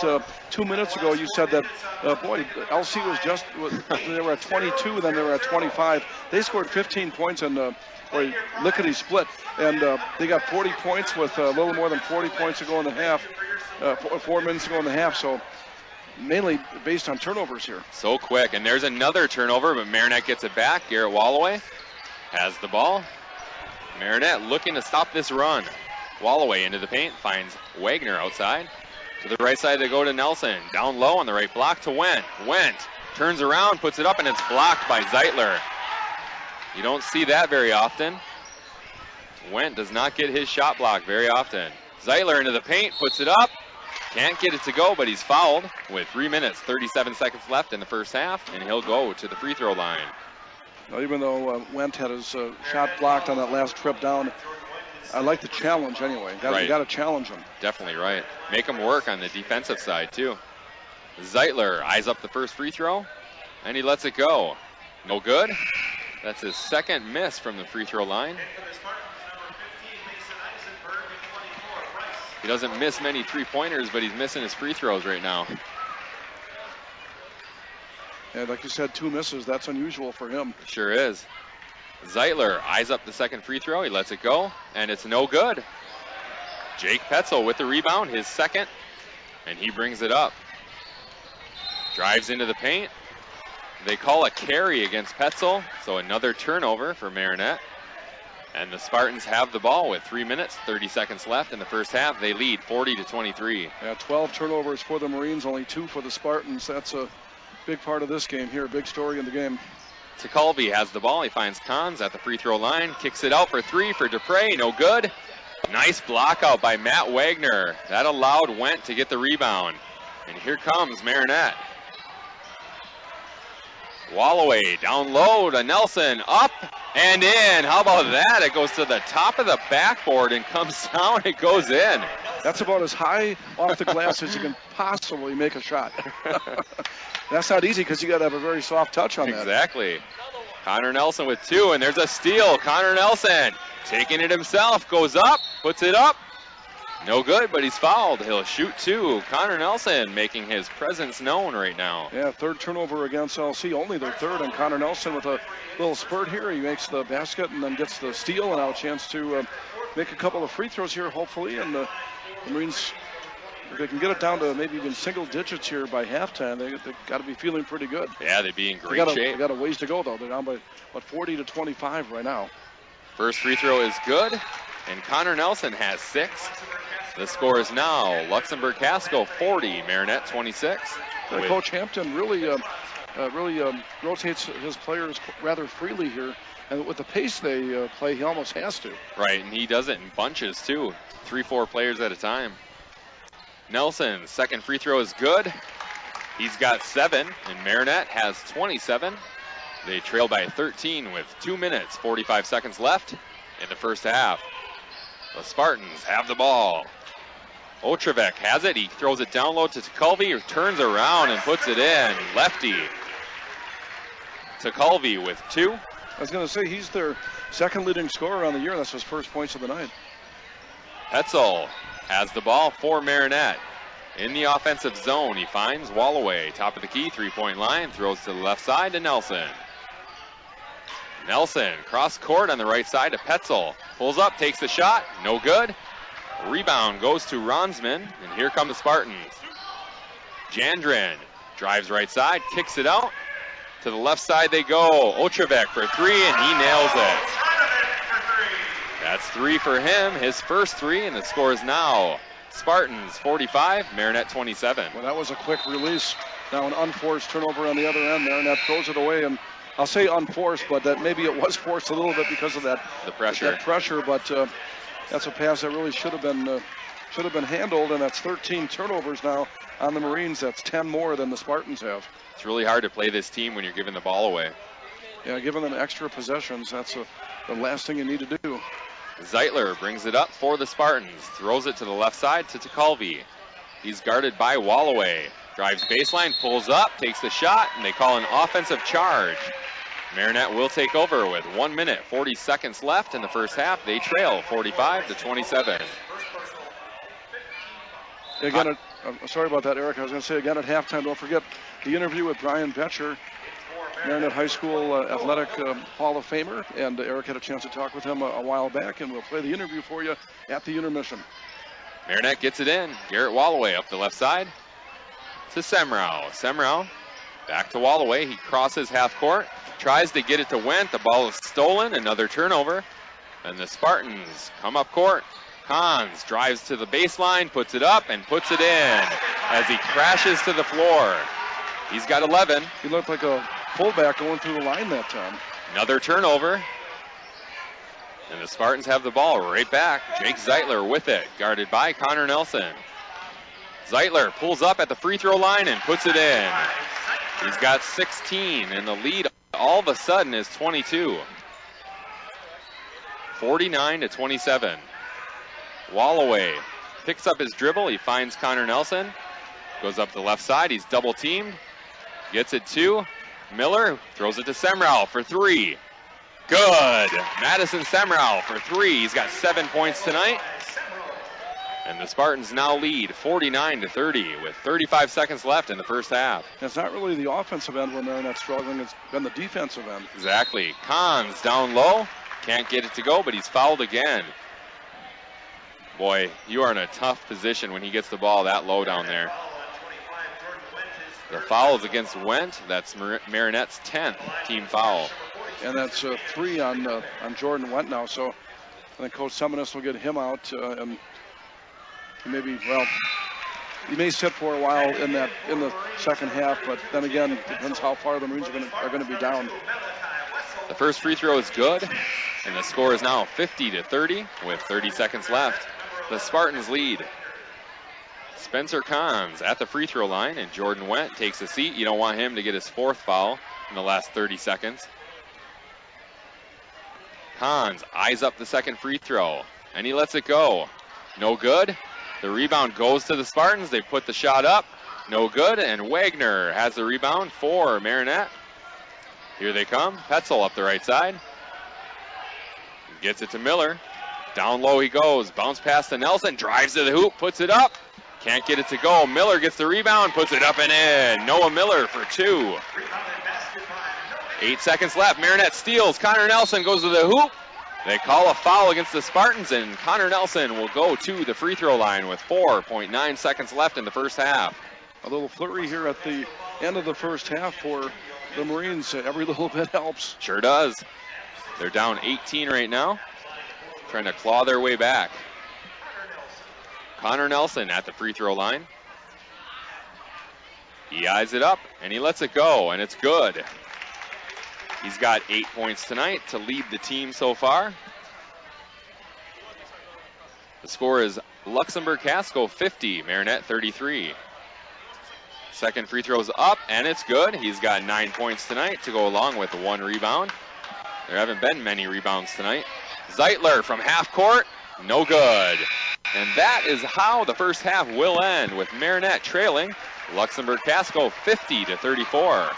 2 minutes ago you said that, boy, LC they were at 22, then they were at 25. They scored 15 points and lickety split, and they got 40 points with a little more than 40 points to go in the half, 4 minutes to go in the half. So mainly based on turnovers here. So quick, and there's another turnover, but Marinette gets it back. Garrett Walloway has the ball. Marinette looking to stop this run. Walloway into the paint, finds Wagner outside. To the right side they go to Nelson. Down low on the right block to Wendt. Wendt turns around, puts it up, and it's blocked by Zeitler. You don't see that very often. Wendt does not get his shot blocked very often. Zeitler into the paint, puts it up. Can't get it to go, but he's fouled with 3 minutes, 37 seconds left in the first half, and he'll go to the free throw line. Well, even though Wendt had his shot blocked on that last trip down, I like the challenge anyway. You got to challenge him. Definitely right. Make him work on the defensive side too. Zeitler eyes up the first free throw, and he lets it go. No good. That's his second miss from the free throw line. He doesn't miss many three-pointers, but he's missing his free throws right now. And like you said, 2 misses. That's unusual for him. Sure is. Zeitler eyes up the second free throw. He lets it go, and it's no good. Jake Petzel with the rebound, his second, and he brings it up. Drives into the paint. They call a carry against Petzel, so another turnover for Marinette. And the Spartans have the ball with 3 minutes, 30 seconds left in the first half. They lead 40 to 23. Yeah, 12 turnovers for the Marines, only 2 for the Spartans. That's a big part of this game here, big story in the game. Tekulve has the ball. He finds Cons at the free throw line. Kicks it out for 3 for Dupre. No good. Nice block out by Matt Wagner. That allowed Wendt to get the rebound. And here comes Marinette. Walloway down low to Nelson. Up and in. How about that? It goes to the top of the backboard and comes down. It goes in. That's about as high off the glass as you can possibly make a shot. That's not easy because you got to have a very soft touch on that. Exactly. Connor Nelson with 2, and there's a steal. Connor Nelson taking it himself, goes up, puts it up. No good, but he's fouled. He'll shoot 2. Connor Nelson making his presence known right now. Yeah, 3rd turnover against LC, only their 3rd, and Connor Nelson with a little spurt here. He makes the basket and then gets the steal, and now a chance to make a couple of free throws here, hopefully, and the Marines, if they can get it down to maybe even single digits here by halftime, they got to be feeling pretty good. Yeah, they'd be in great shape. They got a ways to go, though. They're down by, 40 to 25 right now. First free throw is good, and Connor Nelson has 6. The score is now Luxemberg Casco 40, Marinette 26. Coach Hampton really rotates his players rather freely here. And with the pace they play, he almost has to. Right, and he does it in bunches, too. 3-4 players at a time. Nelson, second free throw is good. He's got 7, and Marinette has 27. They trail by 13 with 2 minutes, 45 seconds left in the first half. The Spartans have the ball. Otrevek has it. He throws it down low to Tekulve, turns around and puts it in. Lefty. Tekulve with 2. I was going to say, he's their second leading scorer on the year. That's his first points of the night. Petzel has the ball for Marinette. In the offensive zone, he finds Walloway. Top of the key, 3-point line. Throws to the left side to Nelson. Nelson, cross court on the right side to Petzel. Pulls up, takes the shot. No good. Rebound goes to Ronsman, and here come the Spartans. Jandrin drives right side, kicks it out. To the left side they go. Otrevek for 3, and he nails it. That's 3 for him, his first 3, and the score is now Spartans 45, Marinette 27. Well, that was a quick release. Now an unforced turnover on the other end. Marinette throws it away, and I'll say unforced, but that maybe it was forced a little bit because of that. The pressure. That pressure, but that's a pass that really should have been handled, and that's 13 turnovers now on the Marines. That's 10 more than the Spartans have. It's really hard to play this team when you're giving the ball away. Yeah, giving them extra possessions, that's the last thing you need to do. Zeitler brings it up for the Spartans. Throws it to the left side to Tekulve. He's guarded by Walloway. Drives baseline, pulls up, takes the shot, and they call an offensive charge. Marinette will take over with 1 minute, 40 seconds left in the first half. They trail 45-27. Again, sorry about that, Eric. I was going to say again at halftime, don't forget the interview with Brian Betcher, Marinette High School Athletic Hall of Famer. And Eric had a chance to talk with him a while back, and we'll play the interview for you at the intermission. Marinette gets it in. Garrett Walloway up the left side to Semrau. Semrau back to Walloway. He crosses half court, tries to get it to Wendt. The ball is stolen. Another turnover. And the Spartans come up court. Kahns drives to the baseline, puts it up, and puts it in as he crashes to the floor. He's got 11. He looked like a fullback going through the line that time. Another turnover. And the Spartans have the ball right back. Jake Zeitler with it, guarded by Connor Nelson. Zeitler pulls up at the free throw line and puts it in. He's got 16, and the lead all of a sudden is 22. 49-27. Walloway picks up his dribble. He finds Connor Nelson. Goes up the left side. He's double teamed. Gets it to Miller. Throws it to Semrau for three. Good. Madison Semrau for three. He's got 7 points tonight. And the Spartans now lead 49-30 with 35 seconds left in the first half. It's not really the offensive end where Marinette's struggling. It's been the defensive end. Exactly. Kahns down low. Can't get it to go, but he's fouled again. Boy, you are in a tough position when he gets the ball that low down there. The foul is against Wendt. That's Marinette's 10th team foul. And that's 3 on Jordan Wendt now. So I think Coach Seminis will get him out, and maybe, well, he may sit for a while in the second half. But then again, it depends how far the Marines are going to be down. The first free throw is good, and the score is now 50-30 with 30 seconds left. The Spartans lead. Spencer Kahns at the free throw line, and Jordan Wendt takes a seat. You don't want him to get his 4th foul in the last 30 seconds. Kahns eyes up the second free throw, and he lets it go. No good. The rebound goes to the Spartans. They put the shot up. No good, and Wagner has the rebound for Marinette. Here they come. Petzel up the right side. Gets it to Miller. Down low he goes. Bounce pass to Nelson. Drives to the hoop. Puts it up. Can't get it to go. Miller gets the rebound. Puts it up and in. Noah Miller for 2. 8 seconds left. Marinette steals. Connor Nelson goes to the hoop. They call a foul against the Spartans, and Connor Nelson will go to the free throw line with 4.9 seconds left in the first half. A little flurry here at the end of the first half for the Marines. Every little bit helps. Sure does. They're down 18 right now, trying to claw their way back. Connor Nelson at the free throw line. He eyes it up, and he lets it go, and it's good. He's got 8 points tonight to lead the team so far. The score is Luxemberg Casco 50, Marinette 33. Second free throw's up, and it's good. He's got 9 points tonight to go along with 1 rebound. There haven't been many rebounds tonight. Zeitler from half court, no good. And that is how the first half will end, with Marinette trailing Luxemberg Casco 50-34.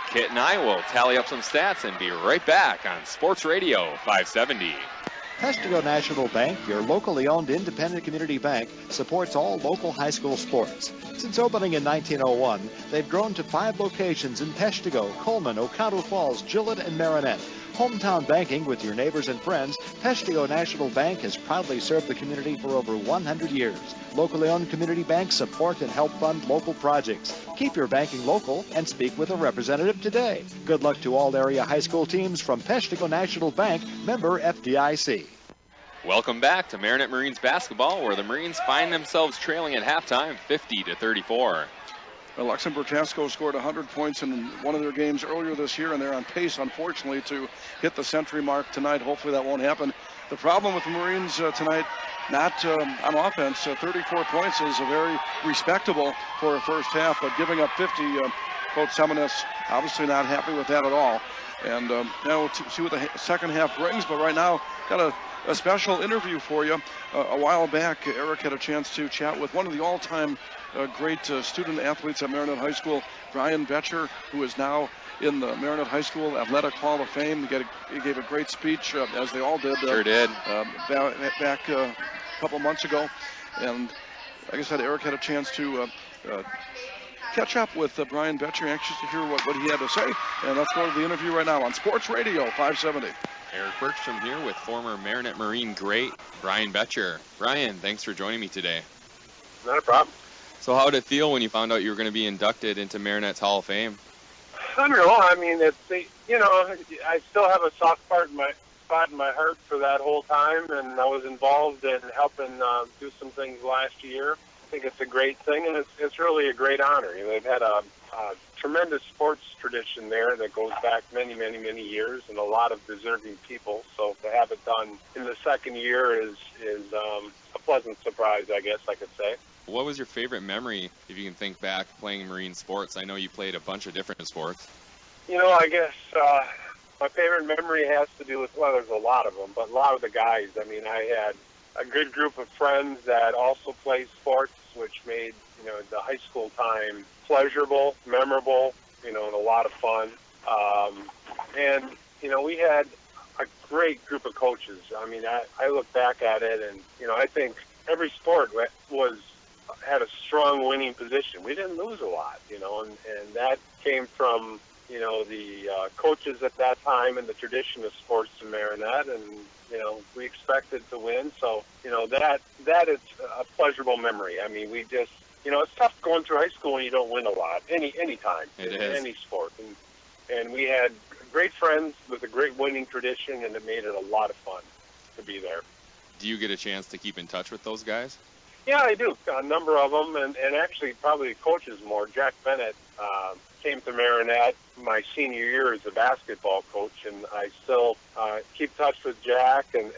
Kit and I will tally up some stats and be right back on Sports Radio 570. Peshtigo National Bank, your locally owned independent community bank, supports all local high school sports. Since opening in 1901, they've grown to 5 locations in Peshtigo, Coleman, Oconto Falls, Gillett, and Marinette. Hometown banking with your neighbors and friends, Peshtigo National Bank has proudly served the community for over 100 years. Locally owned community banks support and help fund local projects. Keep your banking local and speak with a representative today. Good luck to all area high school teams from Peshtigo National Bank, member FDIC. Welcome back to Marinette Marines basketball, where the Marines find themselves trailing at halftime 50-34. Well, Luxemburg Casco scored 100 points in one of their games earlier this year, and they're on pace, unfortunately, to hit the century mark tonight. Hopefully that won't happen. The problem with the Marines tonight, not on offense, 34 points is very respectable for a first half, but giving up 50, Coach Seminis obviously not happy with that at all. And now we'll see what the second half brings, but right now got a special interview for you. A while back, Eric had a chance to chat with one of the all-time great student athletes at Marinette High School, Brian Betcher, who is now in the Marinette High School Athletic Hall of Fame. He gave a great speech, as they all did. Sure did. Back a couple months ago. And like I said, Eric had a chance to catch up with Brian Betcher, anxious to hear what he had to say. And let's go to the interview right now on Sports Radio 570. Eric Bergstrom here with former Marinette Marine great Brian Betcher. Brian, thanks for joining me today. Not a problem. So how did it feel when you found out you were going to be inducted into Marinette's Hall of Fame? Unreal. I mean, I still have a soft spot in my heart for that whole time, and I was involved in helping do some things last year. I think it's a great thing, and it's really a great honor. They've had a tremendous sports tradition there that goes back many, many, many years, and a lot of deserving people. So to have it done in the second year is a pleasant surprise, I guess I could say. What was your favorite memory, if you can think back, playing Marine sports? I know you played a bunch of different sports. I guess my favorite memory has to do with, well, there's a lot of them, but a lot of the guys. I mean, I had a good group of friends that also played sports, which made, the high school time pleasurable, memorable, and a lot of fun. And we had a great group of coaches. I mean, I look back at it and, I think every sport had a strong winning position. We didn't lose a lot, and that came from, the coaches at that time and the tradition of sports in Marinette, and, we expected to win. So, that is a pleasurable memory. I mean, we just, it's tough going through high school when you don't win a lot, any time, in any sport. And we had great friends with a great winning tradition, and it made it a lot of fun to be there. Do you get a chance to keep in touch with those guys? Yeah, I do. A number of them, and actually probably coaches more. Jack Bennett came to Marinette my senior year as a basketball coach, and I still keep in touch with Jack and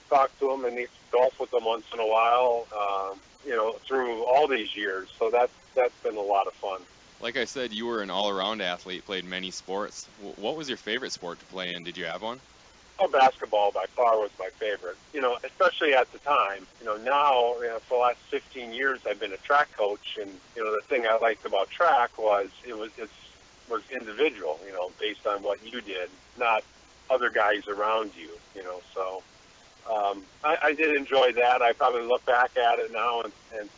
talk to him and golf with him once in a while, through all these years. So that's been a lot of fun. Like I said, you were an all-around athlete, played many sports. What was your favorite sport to play in? Did you have one? Oh, basketball by far was my favorite, especially at the time. Now, for the last 15 years, I've been a track coach, and, the thing I liked about track was it was individual, based on what you did, not other guys around you, so I did enjoy that. I probably look back at it now and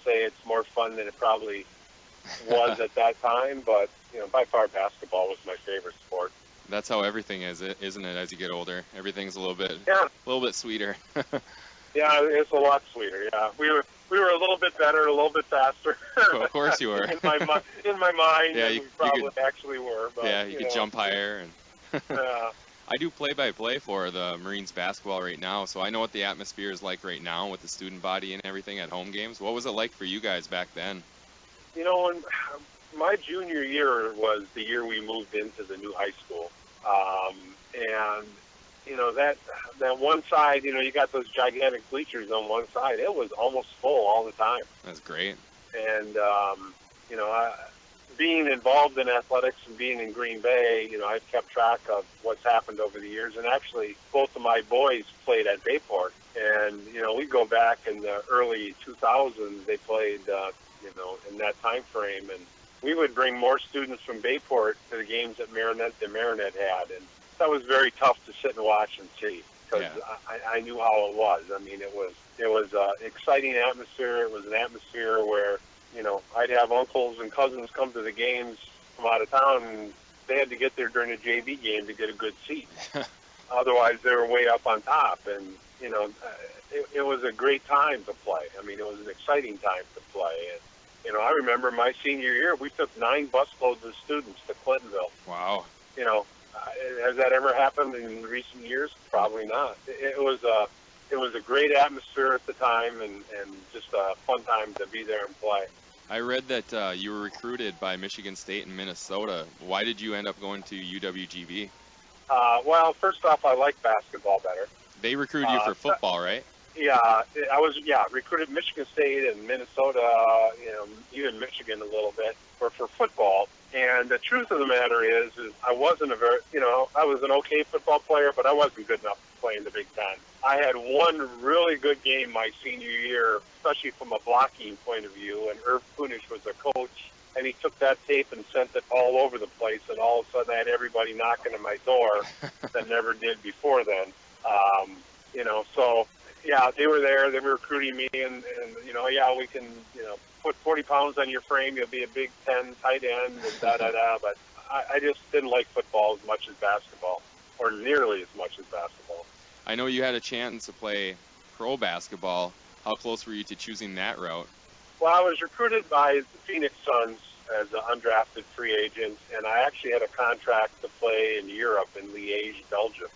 say it's more fun than it probably was at that time, but, by far basketball was my favorite sport. That's how everything is, isn't it? As you get older, everything's a little bit sweeter. Yeah, it's a lot sweeter. Yeah, we were a little bit better, a little bit faster. Of course you were. in my mind, yeah, we probably actually were. But, yeah, you could jump higher. And yeah. I do play-by-play for the Marines basketball right now, so I know what the atmosphere is like right now with the student body and everything at home games. What was it like for you guys back then? When my junior year was the year we moved into the new high school. And, that one side, you got those gigantic bleachers on one side. It was almost full all the time. That's great. And, being involved in athletics and being in Green Bay, I've kept track of what's happened over the years. And actually, both of my boys played at Bayport. And, we go back in the early 2000s, they played, in that time frame. And we would bring more students from Bayport to the games that Marinette had. And that was very tough to sit and watch and see, because I knew how it was. I mean, it was an exciting atmosphere. It was an atmosphere where, I'd have uncles and cousins come to the games from out of town, and they had to get there during a JV game to get a good seat. Otherwise, they were way up on top. And, it was a great time to play. I mean, it was an exciting time to play. And, I remember my senior year, we took 9 busloads of students to Clintonville. Wow. Has that ever happened in recent years? Probably not. It was a great atmosphere at the time, and just a fun time to be there and play. I read that you were recruited by Michigan State and Minnesota. Why did you end up going to UWGB? Well, first off, I like basketball better. They recruited you for football, right? Yeah, I was recruited Michigan State and Minnesota, even Michigan a little bit for football. And the truth of the matter is I wasn't I was an okay football player, but I wasn't good enough to play in the Big Ten. I had one really good game my senior year, especially from a blocking point of view, and Irv Kunish was a coach. and he took that tape and sent it all over the place, and all of a sudden I had everybody knocking on my door that never did before then. You know, so yeah, they were there, they were recruiting me, and you know, yeah, we can, you know, put 40 pounds on your frame, you'll be a Big Ten tight end, and da-da-da, but I just didn't like football as much as basketball, or nearly as much as basketball. I know you had a chance to play pro basketball. How close were you to choosing that route? Well, I was recruited by the Phoenix Suns as an undrafted free agent, and I actually had a contract to play in Europe, in Liège, Belgium.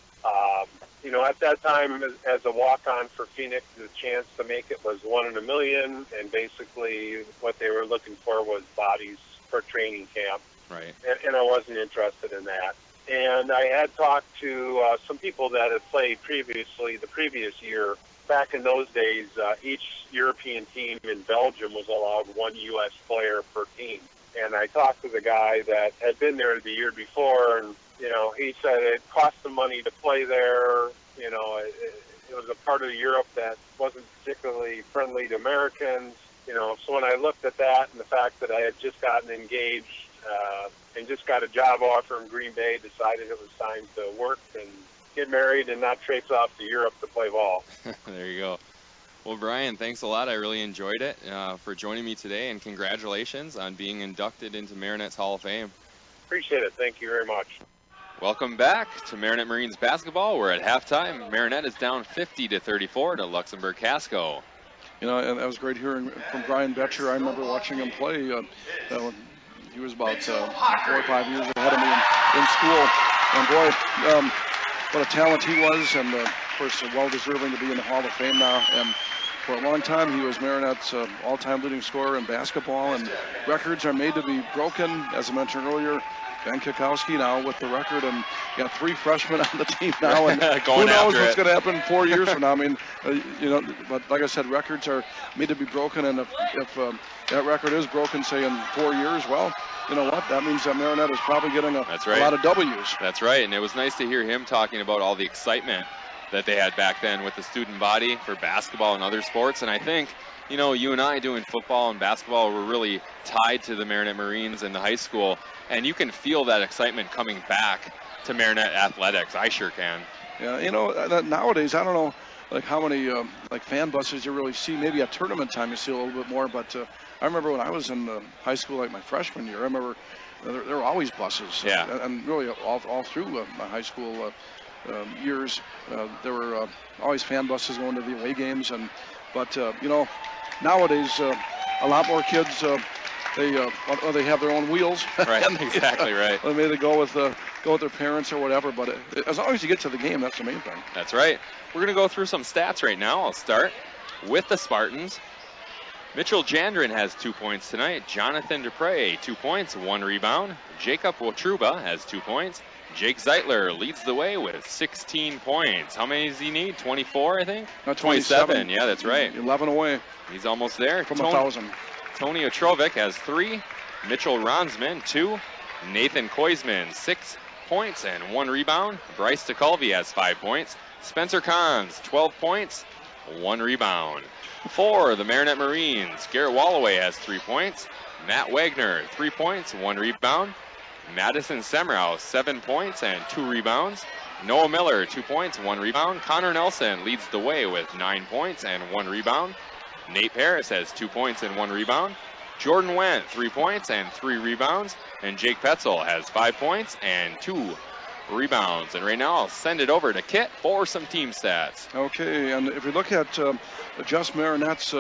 You know, at that time, as a walk-on for Phoenix, the chance to make it was 1 in a million, and basically what they were looking for was bodies for training camp. Right. And I wasn't interested in that. And I had talked to some people that had played previously, the previous year. Back in those days, each European team in Belgium was allowed 1 U.S. player per team. And I talked to the guy that had been there the year before, and, you know, he said it cost them money to play there. You know, it was a part of Europe that wasn't particularly friendly to Americans. You know, so when I looked at that and the fact that I had just gotten engaged and just got a job offer in Green Bay, decided it was time to work and get married and not traipse off to Europe to play ball. There you go. Well, Brian, thanks a lot. I really enjoyed it for joining me today, and congratulations on being inducted into Marinette's Hall of Fame. Appreciate it. Thank you very much. Welcome back to Marinette Marines basketball. We're at halftime. Marinette is down 50-34 to Luxemberg Casco. You know, and that was great hearing from Brian Betcher. I remember watching him play. He was about 4 or 5 years ahead of me in school. And boy, what a talent he was, and of course, well-deserving to be in the Hall of Fame now. And for a long time, he was Marinette's all-time leading scorer in basketball, and records are made to be broken. As I mentioned earlier, Ben Kikowski now with the record, and you got 3 freshmen on the team now, and who knows what's going to happen 4 years from now. I mean, you know, but like I said, records are made to be broken, and if that record is broken, say, in 4 years, well, you know what? That means that Marinette is probably getting a lot of W's. That's right, and it was nice to hear him talking about all the excitement that they had back then with the student body for basketball and other sports. And I think, you know, you and I doing football and basketball were really tied to the Marinette Marines in the high school, and you can feel that excitement coming back to Marinette athletics. I sure can. Yeah, you know, nowadays, I don't know like how many like fan buses you really see. Maybe at tournament time you see a little bit more, but I remember when I was in high school, like my freshman year, I remember there were always buses. Yeah. And really all through my high school years, there were always fan buses going to the away games. But you know, nowadays a lot more kids they have their own wheels. Right. Exactly right. Maybe they go with their parents or whatever. But as long as you get to the game, that's the main thing. That's right. We're gonna go through some stats right now. I'll start with the Spartans. Mitchell Jandrin has 2 points tonight. Jonathan Dupre, 2 points, 1 rebound. Jacob Wotruba has 2 points. Jake Zeitler leads the way with 16 points. How many does he need? 24, I think? 27. Yeah, that's right. 11 away. He's almost there. From 1,000. Tony Otrovic has 3. Mitchell Ronsman, 2. Nathan Koisman, 6 points and 1 rebound. Bryce DeCulvey has 5 points. Spencer Kahns, 12 points, 1 rebound. For the Marinette Marines, Garrett Walloway has 3 points. Matt Wagner, 3 points, 1 rebound. Madison Semrau, 7 points and 2 rebounds. Noah Miller, 2 points, 1 rebound. Connor Nelson leads the way with 9 points and 1 rebound. Nate Paris has 2 points and 1 rebound. Jordan Wendt, 3 points and 3 rebounds. And Jake Petzel has 5 points and 2 rebounds. And right now I'll send it over to Kit for some team stats. Okay, and if you look at just Marinette's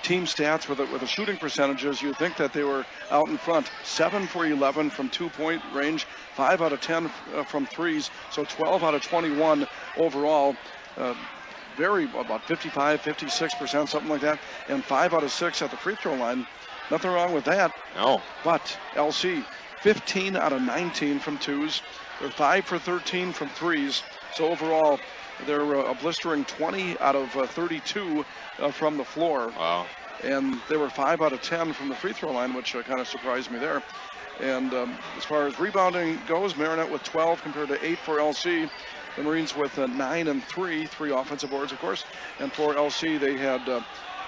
team stats with the shooting percentages, you'd think that they were out in front. 7 for 11 from 2-point range, 5 out of 10 from threes, so 12 out of 21 overall. About 55, 56%, something like that, and 5 out of 6 at the free throw line. Nothing wrong with that. No. But LC, 15 out of 19 from twos. They're 5 for 13 from threes. So overall, they're a blistering 20 out of 32 from the floor. Wow. And they were 5 out of 10 from the free throw line, which kind of surprised me there. And as far as rebounding goes, Marinette with 12 compared to 8 for LC. The Marines with 9 and 3 offensive boards, of course. And for LC, they had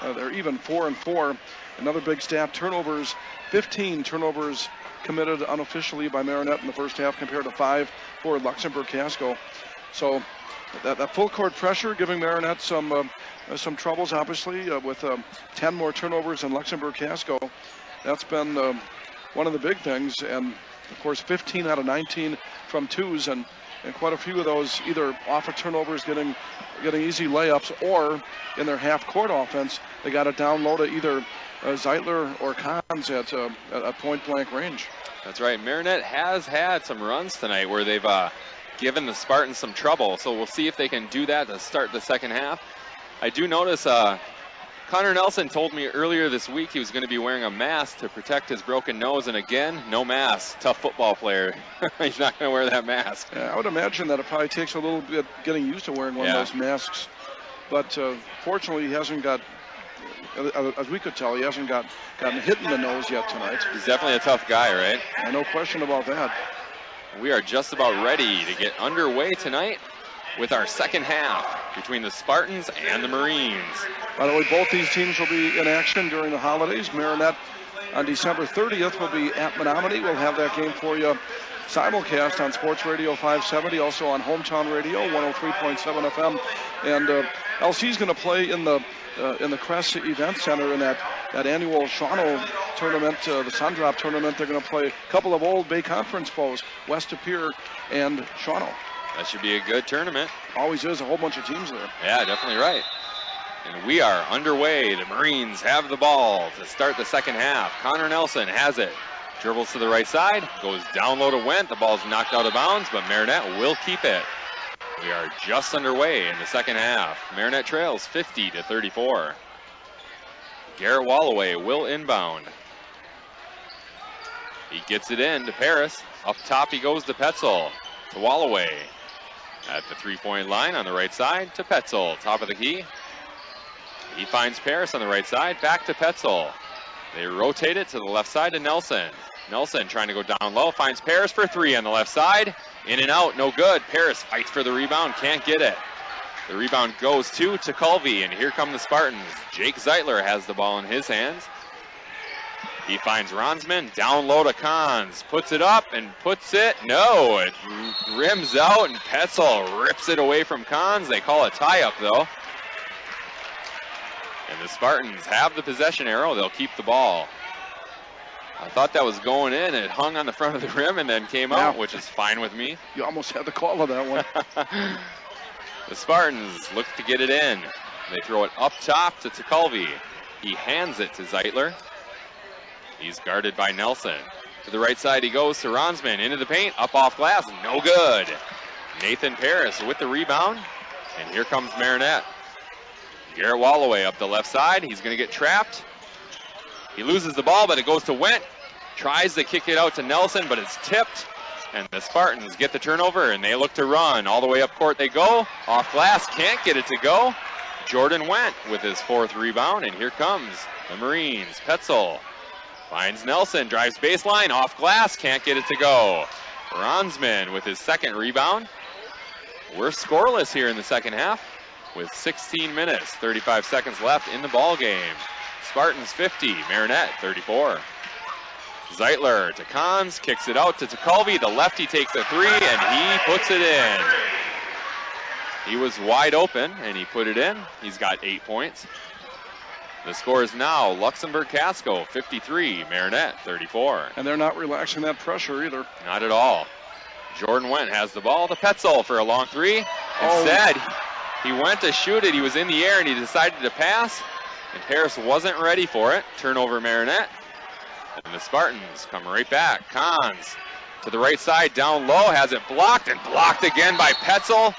They're even 4-4. Another big stat, turnovers, 15 turnovers committed unofficially by Marinette in the first half compared to 5 for Luxemburg Casco. So that full court pressure giving Marinette some troubles, obviously, with 10 more turnovers than Luxemburg Casco. That's been one of the big things, and of course 15 out of 19 from twos, and quite a few of those either off of turnovers getting easy layups, or in their half-court offense, they got it down low to either Zeitler or Kahns at point-blank range. That's right. Marinette has had some runs tonight where they've given the Spartans some trouble, so we'll see if they can do that to start the second half. I do notice Connor Nelson told me earlier this week he was going to be wearing a mask to protect his broken nose, and again, no mask. Tough football player. He's not going to wear that mask. Yeah, I would imagine that it probably takes a little bit getting used to wearing one of those masks. But fortunately, he hasn't got, as we could tell, he hasn't gotten hit in the nose yet tonight. He's definitely a tough guy, right? Yeah, no question about that. We are just about ready to get underway tonight with our second half between the Spartans and the Marines. By the way, both these teams will be in action during the holidays. Marinette on December 30th will be at Menominee. We'll have that game for you simulcast on Sports Radio 570, also on Hometown Radio 103.7 FM. And LC's going to play in the Crest Event Center in that annual Shawano tournament, the Sundrop tournament. They're going to play a couple of old Bay Conference foes, West Appear and Shawano. That should be a good tournament. Always is, a whole bunch of teams there. Yeah, definitely right. And we are underway. The Marines have the ball to start the second half. Connor Nelson has it. Dribbles to the right side, goes down low to Wendt. The ball's knocked out of bounds, but Marinette will keep it. We are just underway in the second half. Marinette trails 50-34. Garrett Walloway will inbound. He gets it in to Paris. Up top he goes to Petzel. To Walloway. At the three-point line on the right side to Petzel. Top of the key. He finds Paris on the right side. Back to Petzel. They rotate it to the left side to Nelson. Nelson trying to go down low. Finds Paris for three on the left side. In and out. No good. Paris fights for the rebound. Can't get it. The rebound goes to Culvey. And here come the Spartans. Jake Zeitler has the ball in his hands. He finds Ronsman, down low to Kahns, puts it up and puts it, no, it rims out, and Petzel rips it away from Kahns. They call a tie-up, though. And the Spartans have the possession arrow. They'll keep the ball. I thought that was going in. It hung on the front of the rim and then came out, which is fine with me. You almost had the call of that one. The Spartans look to get it in. They throw it up top to Culvey. He hands it to Zeitler. He's guarded by Nelson. To the right side he goes to Ronsman. Into the paint, up off glass, no good. Nathan Paris with the rebound. And here comes Marinette. Garrett Walloway up the left side. He's going to get trapped. He loses the ball, but it goes to Wendt. Tries to kick it out to Nelson, but it's tipped. And the Spartans get the turnover, and they look to run. All the way up court they go. Off glass, can't get it to go. Jordan Wendt with his fourth rebound, and here comes the Marines. Petzel finds Nelson, drives baseline, off glass, can't get it to go. Ronsman with his second rebound. We're scoreless here in the second half with 16 minutes, 35 seconds left in the ball game. Spartans 50, Marinette 34. Zeitler to Kahns, kicks it out to Culvey. The lefty takes a three, and he puts it in. He was wide open, and he put it in. He's got 8 points. The score is now Luxemburg Casco 53, Marinette 34. And they're not relaxing that pressure either. Not at all. Jordan Wendt has the ball to Petzel for a long three. Instead, he went to shoot it. He was in the air and he decided to pass. And Paris wasn't ready for it. Turnover Marinette. And the Spartans come right back. Kahns to the right side, down low, has it blocked, and blocked again by Petzel.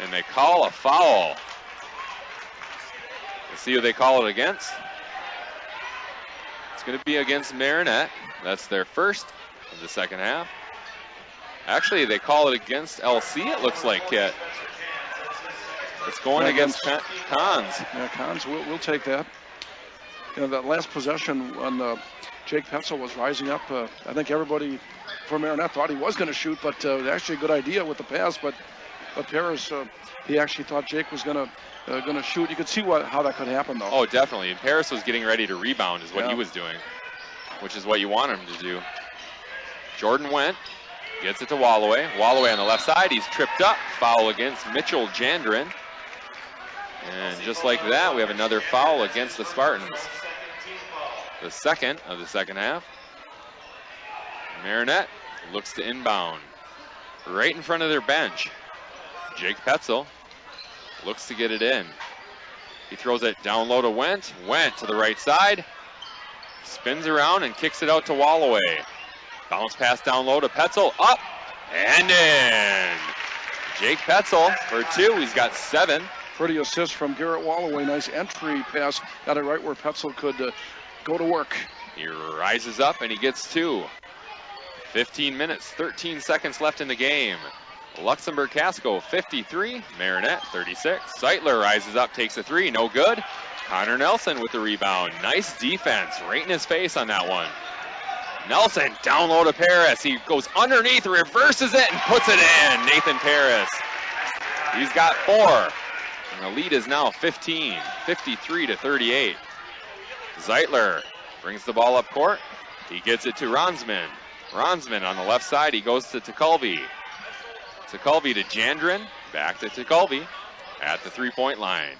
And they call a foul. Let's see who they call it against. It's going to be against Marinette. That's their first of the second half. Actually, they call it against LC, it looks like, Kit. It's going against Kahns. Yeah, Kahns, we'll take that. You know, that last possession when Jake Petzel was rising up, I think everybody for Marinette thought he was going to shoot, but it was actually a good idea with the pass, but But Paris, he actually thought Jake was gonna shoot. You could see how that could happen, though. Oh, definitely. And Paris was getting ready to rebound is what he was doing, which is what you want him to do. Jordan went, gets it to Walloway. Walloway on the left side. He's tripped up. Foul against Mitchell Jandrin. And just like that, we have another foul against the Spartans. The second of the second half. Marinette looks to inbound. Right in front of their bench. Jake Petzel looks to get it in. He throws it down low to Went. Went to the right side. Spins around and kicks it out to Walloway. Bounce pass down low to Petzel. Up and in. Jake Petzel for 2. He's got 7. Pretty assist from Garrett Walloway. Nice entry pass. Got it right where Petzel could go to work. He rises up and he gets 2. 15 minutes, 13 seconds left in the game. Luxemberg Casco 53, Marinette 36. Zeitler rises up, takes a 3, no good. Connor Nelson with the rebound. Nice defense, right in his face on that one. Nelson down low to Paris. He goes underneath, reverses it, and puts it in. Nathan Paris. He's got 4. And the lead is now 15, 53-38. Zeitler brings the ball up court. He gets it to Ronsman. Ronsman on the left side. He goes to Tekulve. Tekulve to Jandrin. Back to Tekulve at the three-point line.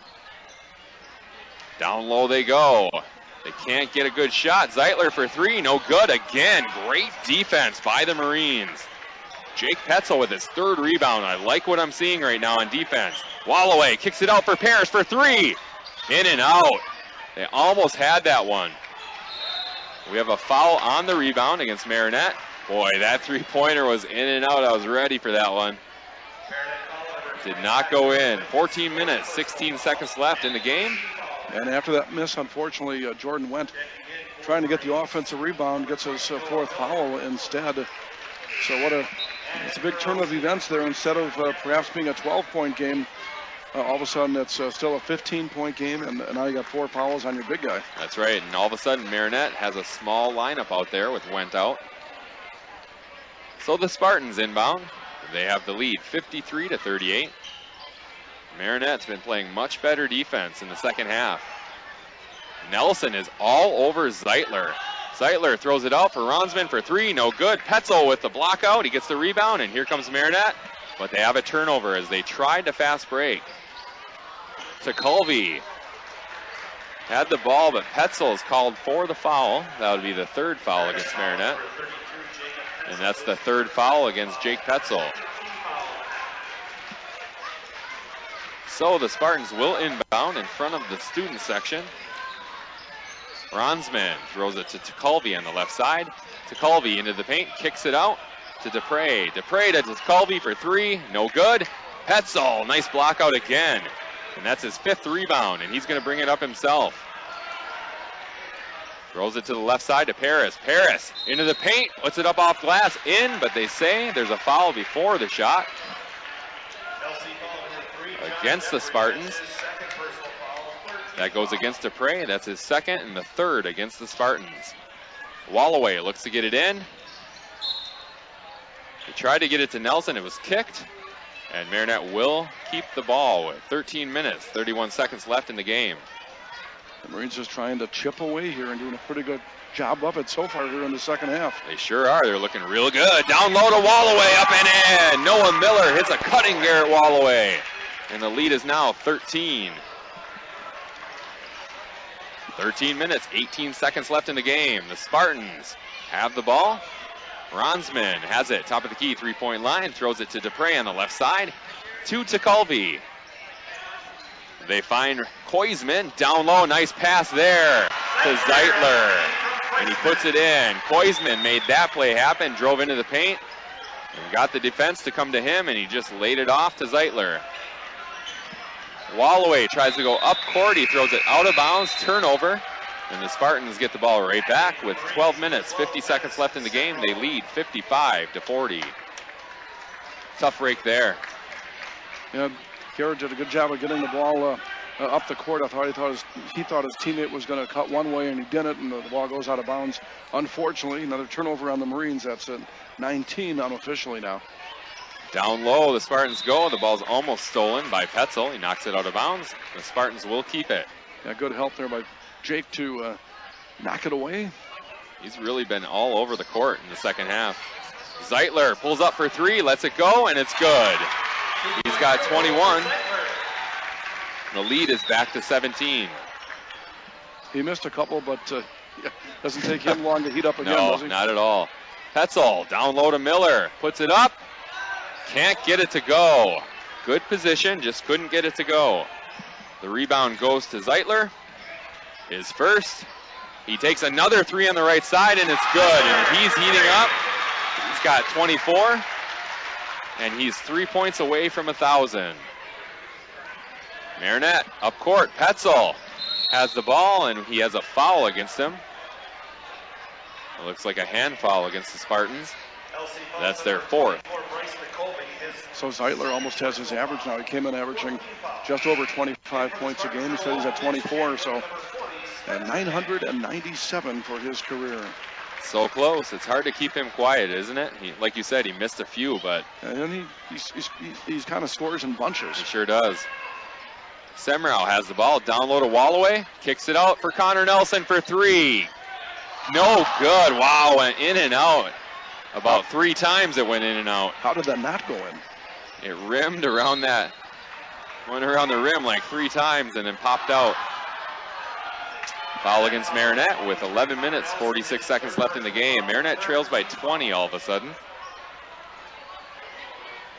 Down low they go. They can't get a good shot. Zeitler for 3. No good again. Great defense by the Marines. Jake Petzel with his 3rd rebound. I like what I'm seeing right now on defense. Walloway kicks it out for Paris for 3. In and out. They almost had that one. We have a foul on the rebound against Marinette. Boy, that 3-pointer was in and out. I was ready for that one. Did not go in. 14 minutes, 16 seconds left in the game. And after that miss, unfortunately, Jordan Went trying to get the offensive rebound, gets his 4th foul instead. So it's a big turn of events there. Instead of perhaps being a 12-point game, all of a sudden it's still a 15-point game, and now you got 4 fouls on your big guy. That's right, and all of a sudden Marinette has a small lineup out there with Went out. So the Spartans inbound. They have the lead, 53-38. Marinette's been playing much better defense in the second half. Nelson is all over Zeitler. Zeitler throws it out for Ronsman for 3, no good. Petzel with the block out, he gets the rebound, and here comes Marinette. But they have a turnover as they tried to fast break. Tekulve had the ball, but Petzel is called for the foul. That would be the 3rd foul against Marinette. And that's the 3rd foul against Jake Petzel. So the Spartans will inbound in front of the student section. Ronsman throws it to Tekulve on the left side. Tekulve into the paint, kicks it out to Dupre. Dupre to Tekulve for 3, no good. Petzel, nice block out again. And that's his 5th rebound, and he's going to bring it up himself. Throws it to the left side to Paris. Paris into the paint, puts it up off glass, in, but they say there's a foul before the shot against the Spartans. That goes against Dupre. That's his 2nd and the 3rd against the Spartans. Walloway looks to get it in. He tried to get it to Nelson. It was kicked. And Marinette will keep the ball with 13 minutes, 31 seconds left in the game. The Marines just trying to chip away here and doing a pretty good job of it so far here in the second half. They sure are. They're looking real good. Down low to Walloway, up and in. Noah Miller hits a cutting Garrett Walloway. And the lead is now 13. 13 minutes, 18 seconds left in the game. The Spartans have the ball. Ronsman has it, top of the key, 3-point line, throws it to Dupre on the left side, to Tekulve. They find Koisman down low, nice pass there to Zeitler, and he puts it in. Koisman made that play happen, drove into the paint, and got the defense to come to him, and he just laid it off to Zeitler. Walloway tries to go up court, he throws it out of bounds, turnover. And the Spartans get the ball right back with 12 minutes, 50 seconds left in the game. They lead 55-40. Tough break there. Yeah, Garrett did a good job of getting the ball up the court. I thought he thought his teammate was going to cut one way, and he didn't, and the ball goes out of bounds. Unfortunately, another turnover on the Marines. That's at 19 unofficially now. Down low, the Spartans go. The ball's almost stolen by Petzel. He knocks it out of bounds. The Spartans will keep it. Yeah, good help there by Jake to knock it away. He's really been all over the court in the second half. Zeitler pulls up for three, lets it go, and it's good. He's got 21. The lead is back to 17. He missed a couple, but doesn't take him long to heat up again, No, does he? not at all. Petzel down low to Miller. Puts it up. Can't get it to go. Good position, just couldn't get it to go. The rebound goes to Zeitler. His first. He takes another three on the right side, and it's good. And he's heating up. He's got 24. And he's 3 points away from 1,000. Marinette up court. Petzel has the ball, and he has a foul against him. It looks like a hand foul against the Spartans. That's their fourth. So Zeitler almost has his average now. He came in averaging just over 25 points a game. He said he's at 24, so 997 for his career. So close. It's hard to keep him quiet, isn't it? Like you said, he missed a few, but... And then he's kind of scores in bunches. He sure does. Semrau has the ball. Down low to Wallaway. Kicks it out for Connor Nelson for three. No good. Wow, went in and out. About 3 times it went in and out. How did that not go in? It rimmed around that. Went around the rim like 3 times and then popped out. Foul against Marinette with 11 minutes, 46 seconds left in the game. Marinette trails by 20 all of a sudden.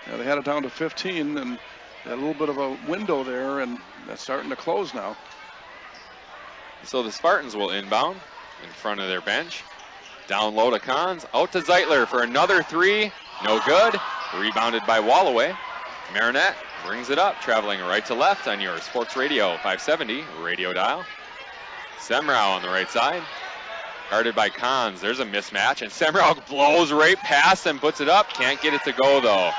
Yeah, they had it down to 15 and a little bit of a window there, and that's starting to close now. So the Spartans will inbound in front of their bench. Down low to Kahns, out to Zeitler for another three. No good. Rebounded by Wallaway. Marinette brings it up, traveling right to left on your Sports Radio 570 radio dial. Semrau on the right side. Guarded by Kahns. There's a mismatch, and Semrau blows right past and puts it up. Can't get it to go, though.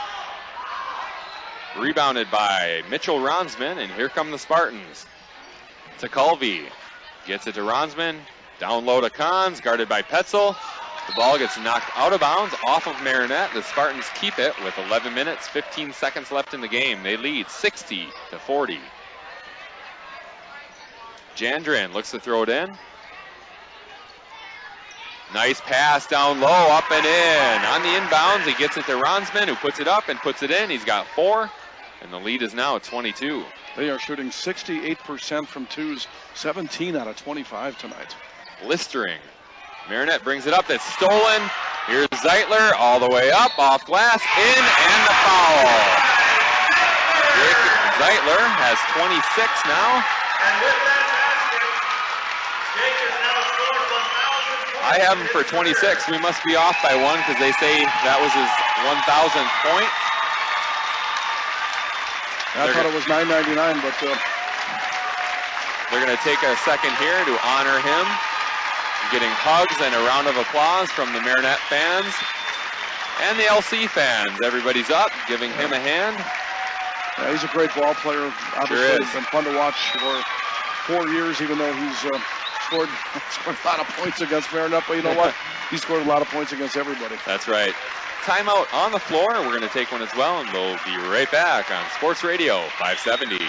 Rebounded by Mitchell Ronsman, and here come the Spartans. To Culvey. Gets it to Ronsman. Down low to Kahns, guarded by Petzel. The ball gets knocked out of bounds off of Marinette. The Spartans keep it with 11 minutes, 15 seconds left in the game. They lead 60-40. Jandrin looks to throw it in. Nice pass down low, up and in. On the inbounds, he gets it to Ronsman, who puts it up and puts it in. He's got 4, and the lead is now at 22. They are shooting 68% from twos, 17 out of 25 tonight. Blistering. Marinette brings it up. That's stolen. Here's Zeitler all the way up, off glass, in, and the foul. Jake Zeitler has 26 now. And with that basket, Jake has now scored 1,000 points. I have him for 26. We must be off by 1 because they say that was his 1,000th point. I thought it was $9.99, but they're going to take a second here to honor him. Getting hugs and a round of applause from the Marinette fans and the LC fans. Everybody's up, giving him a hand. Yeah, he's a great ball player. Obviously, Sure is. It's been fun to watch for 4 years, even though he's scored a lot of points against Marinette. But you know what? He scored a lot of points against everybody. That's right. Timeout on the floor. We're going to take one as well, and we'll be right back on Sports Radio 570.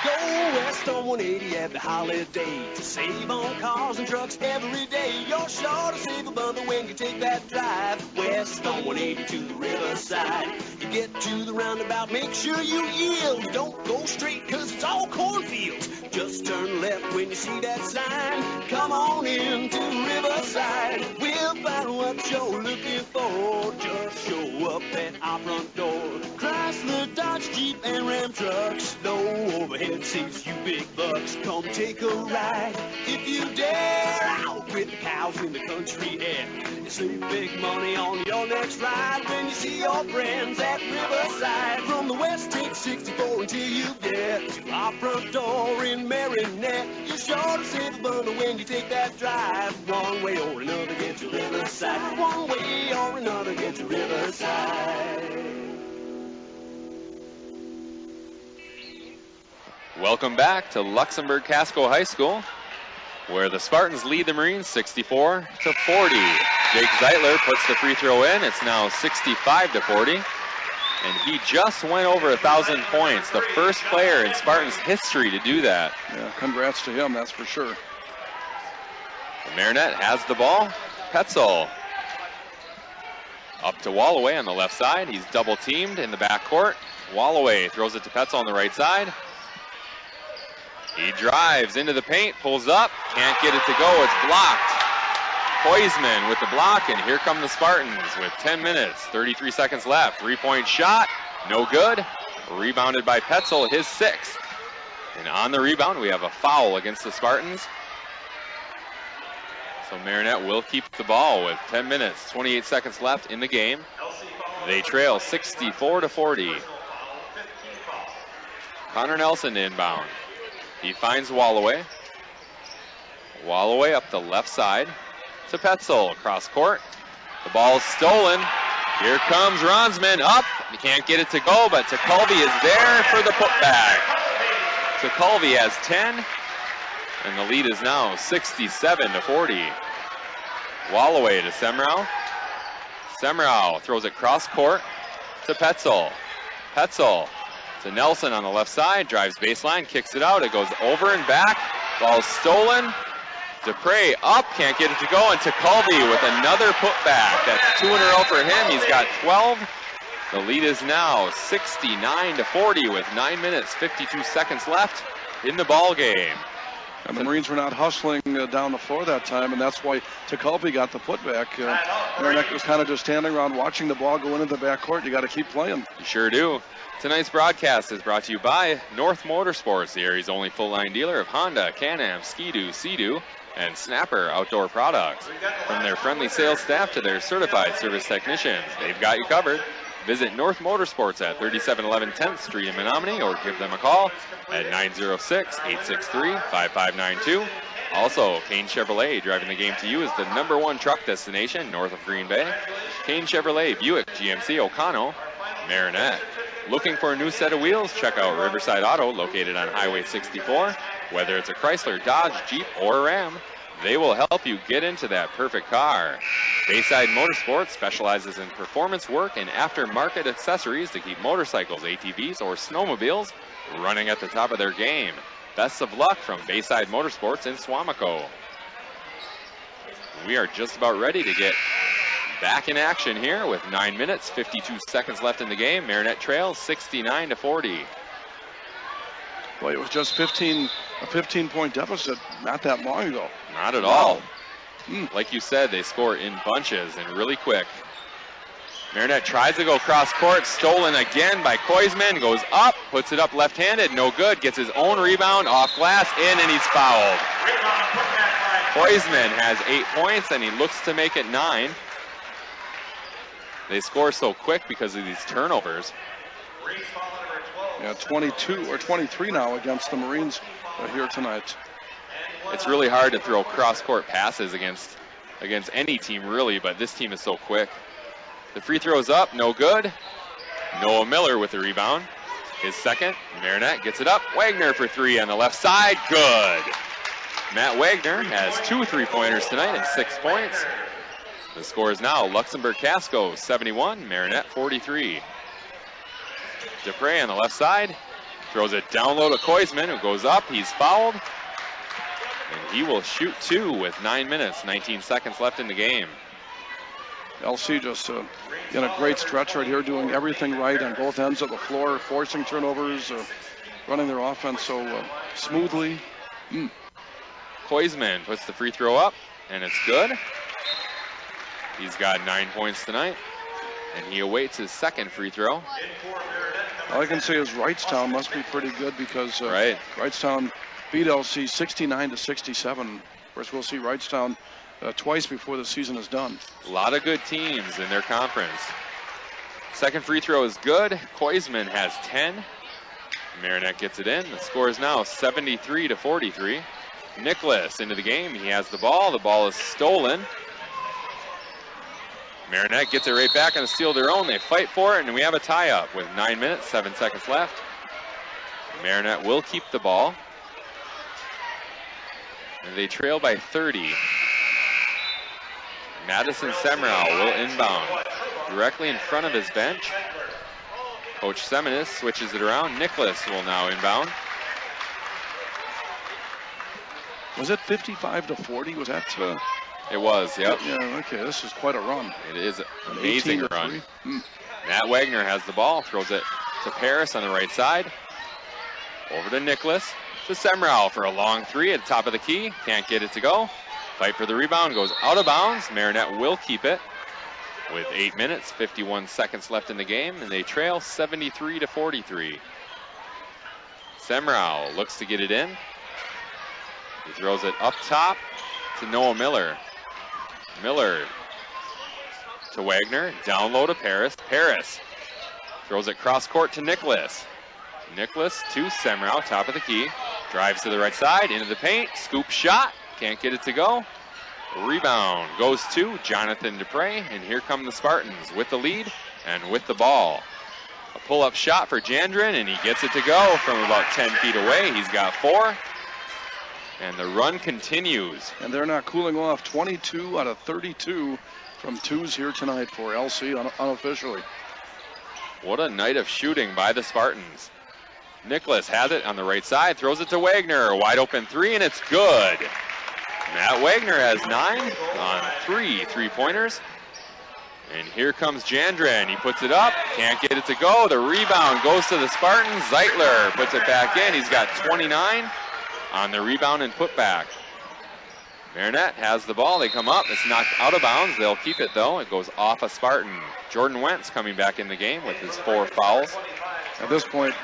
Go west on 180 every holiday to save on cars and trucks every day. You're sure to save a bundle when you take that drive west on 180 to the riverside. You get to the roundabout, make sure you yield. Don't go straight cause it's all cornfields. Just turn left when you see that sign. Come on in to Riverside. We'll find what you're looking for. Just show up at our front door. Chrysler, Dodge, Jeep, and Ram trucks. No overhead seats, you big bucks. Come take a ride if you dare. Out with the cows in the country air. You save big money on your next ride when you see your friends at Riverside. From the west, take 64 until you get to our front door in Marinette. You're sure to save a bundle when you take that drive. One way or another, get to Riverside. One way or another, get to Riverside. Welcome back to Luxemberg Casco High School, where the Spartans lead the Marines 64-40. Jake Zeitler puts the free throw in. It's now 65-40. and he just went over 1,000 points. The first player in Spartans history to do that. Yeah, congrats to him, that's for sure. Marinette has the ball. Petzel up to Wallaway on the left side. He's double teamed in the backcourt. Wallaway throws it to Petzel on the right side. He drives into the paint, pulls up, can't get it to go, it's blocked. Koisman with the block, and here come the Spartans with 10 minutes, 33 seconds left. 3-point shot, no good. Rebounded by Petzel, his sixth. And on the rebound, we have a foul against the Spartans. So Marinette will keep the ball with 10 minutes, 28 seconds left in the game. They trail 64-40. Connor Nelson inbound. He finds Wallaway. Wallaway up the left side to Petzel, across court. The ball is stolen. Here comes Ronsman up. He can't get it to go, but Tekulve is there for the putback. Tekulve has 10, and the lead is now 67-40. Wallaway to Semrau. Semrau throws it cross court to Petzel. Petzel to Nelson on the left side, drives baseline, kicks it out. It goes over and back. Ball stolen. Dupre up, can't get it to go, and Tekulve with another putback. That's 2 in a row for him. He's got 12. The lead is now 69-40 with 9 minutes, 52 seconds left in the ball game. And the Marines were not hustling down the floor that time, and that's why Tekulve got the putback. Marinette was kind of just standing around watching the ball go into the backcourt. You got to keep playing. You sure do. Tonight's broadcast is brought to you by North Motorsports, the area's only full-line dealer of Honda, Can-Am, Ski-Doo, Sea-Doo, and Snapper outdoor products. From their friendly sales staff to their certified service technicians, they've got you covered. Visit North Motorsports at 3711 10th Street in Menominee, or give them a call at 906-863-5592. Also, Kane Chevrolet, driving the game to you, is the #1 truck destination north of Green Bay. Kane Chevrolet, Buick, GMC, O'Connell, Marinette. Looking for a new set of wheels? Check out Riverside Auto, located on Highway 64. Whether it's a Chrysler, Dodge, Jeep, or Ram, they will help you get into that perfect car. Bayside Motorsports specializes in performance work and aftermarket accessories to keep motorcycles, ATVs, or snowmobiles running at the top of their game. Best of luck from Bayside Motorsports in Swamico. We are just about ready to get back in action here with 9 minutes, 52 seconds left in the game. Marinette trails 69-40. Well, it was just a 15-point deficit not that long ago. Not at all. Like you said, they score in bunches and really quick. Marinette tries to go cross court, stolen again by Koisman, goes up, puts it up left-handed, no good, gets his own rebound, off glass, in, and he's fouled. Koisman has 8 points, and he looks to make it 9. They score so quick because of these turnovers. Yeah, 22 or 23 now against the Marines here tonight. It's really hard to throw cross-court passes against any team, really, but this team is so quick. The free throw's up, no good. Noah Miller with the rebound. His second. Marinette gets it up. Wagner for 3 on the left side. Good. Matt Wagner has 2 3-pointers tonight and 6 points. The score is now Luxemberg Casco 71, Marinette 43. Dupre on the left side. Throws it down low to Koisman, who goes up. He's fouled. And he will shoot 2 with 9 minutes, 19 seconds left in the game. LC just in a great stretch right here, doing everything right on both ends of the floor, forcing turnovers, running their offense so smoothly. Koisman puts the free throw up, and it's good. He's got 9 points tonight, and he awaits his second free throw. All I can say is Wrightstown must be pretty good because Wrightstown beat LC 69-67. Of course, we'll see Wrightstown twice before the season is done. A lot of good teams in their conference. Second free throw is good. Koisman has 10. Marinette gets it in. The score is now 73-43. Nicholas into the game. He has the ball. The ball is stolen. Marinette gets it right back on a steal of their own. They fight for it, and we have a tie-up with 9 minutes, 7 seconds left. Marinette will keep the ball. And they trail by 30. Madison Semrau will inbound directly in front of his bench. Coach Seminis switches it around. Nicholas will now inbound. Was it 55-40? Was that? It was, yep. Yeah, okay, this is quite a run. It is an amazing run. Hmm. Matt Wagner has the ball, throws it to Paris on the right side. Over to Nicholas. To Semrau for a long three at the top of the key. Can't get it to go. Fight for the rebound, goes out of bounds. Marinette will keep it with 8 minutes, 51 seconds left in the game, and they trail 73-43. Semrau looks to get it in. He throws it up top to Noah Miller. Miller to Wagner, down low to Paris. Paris throws it cross court to Nicholas. Nicholas to Semrau, top of the key. Drives to the right side, into the paint, scoop shot. Can't get it to go. Rebound goes to Jonathan Dupre, and here come the Spartans with the lead and with the ball. A pull-up shot for Jandrin, and he gets it to go from about 10 feet away. He's got 4. And the run continues. And they're not cooling off. 22 out of 32 from twos here tonight for LC unofficially. What a night of shooting by the Spartans. Nicholas has it on the right side, throws it to Wagner. Wide open three, and it's good. Matt Wagner has 9 on 3 3-pointers. And here comes Jandrin. He puts it up, can't get it to go. The rebound goes to the Spartans. Zeitler puts it back in. He's got 29 on the rebound and putback. Marinette has the ball. They come up. It's knocked out of bounds. They'll keep it, though. It goes off a Spartan. Jordan Wentz coming back in the game with his 4 fouls. At this point,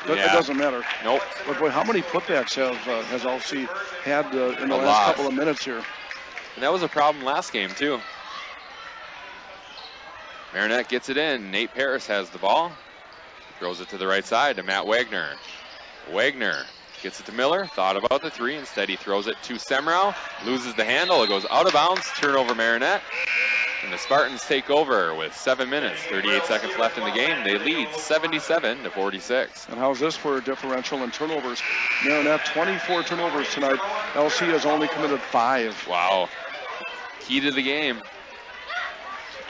it doesn't matter. Nope. But boy, how many putbacks has LC had in the last couple of minutes here? And that was a problem last game, too. Marinette gets it in. Nate Paris has the ball. Throws it to the right side to Matt Wagner. Wagner gets it to Miller. Thought about the 3. Instead, he throws it to Semrau. Loses the handle. It goes out of bounds. Turnover Marinette. And the Spartans take over with 7 minutes, 38 seconds left in the game. They lead 77-46. And how's this for differential and turnovers? Marinette 24 turnovers tonight. LC has only committed 5. Wow. Key to the game.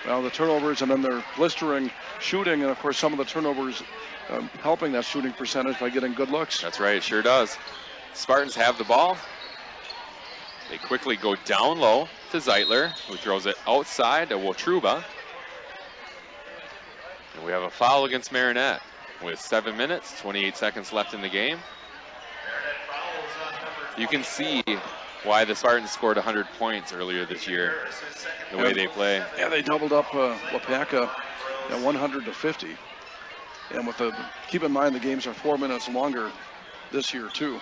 Well, the turnovers and then their blistering shooting, and of course some of the turnovers helping that shooting percentage by getting good looks. That's right, it sure does. Spartans have the ball. They quickly go down low to Zeitler, who throws it outside to Wotruba. And we have a foul against Marinette with 7 minutes, 28 seconds left in the game. You can see why the Spartans scored 100 points earlier this year, the way they play. Yeah, they doubled up Wapaka at 100-50. And keep in mind the games are 4 minutes longer this year too.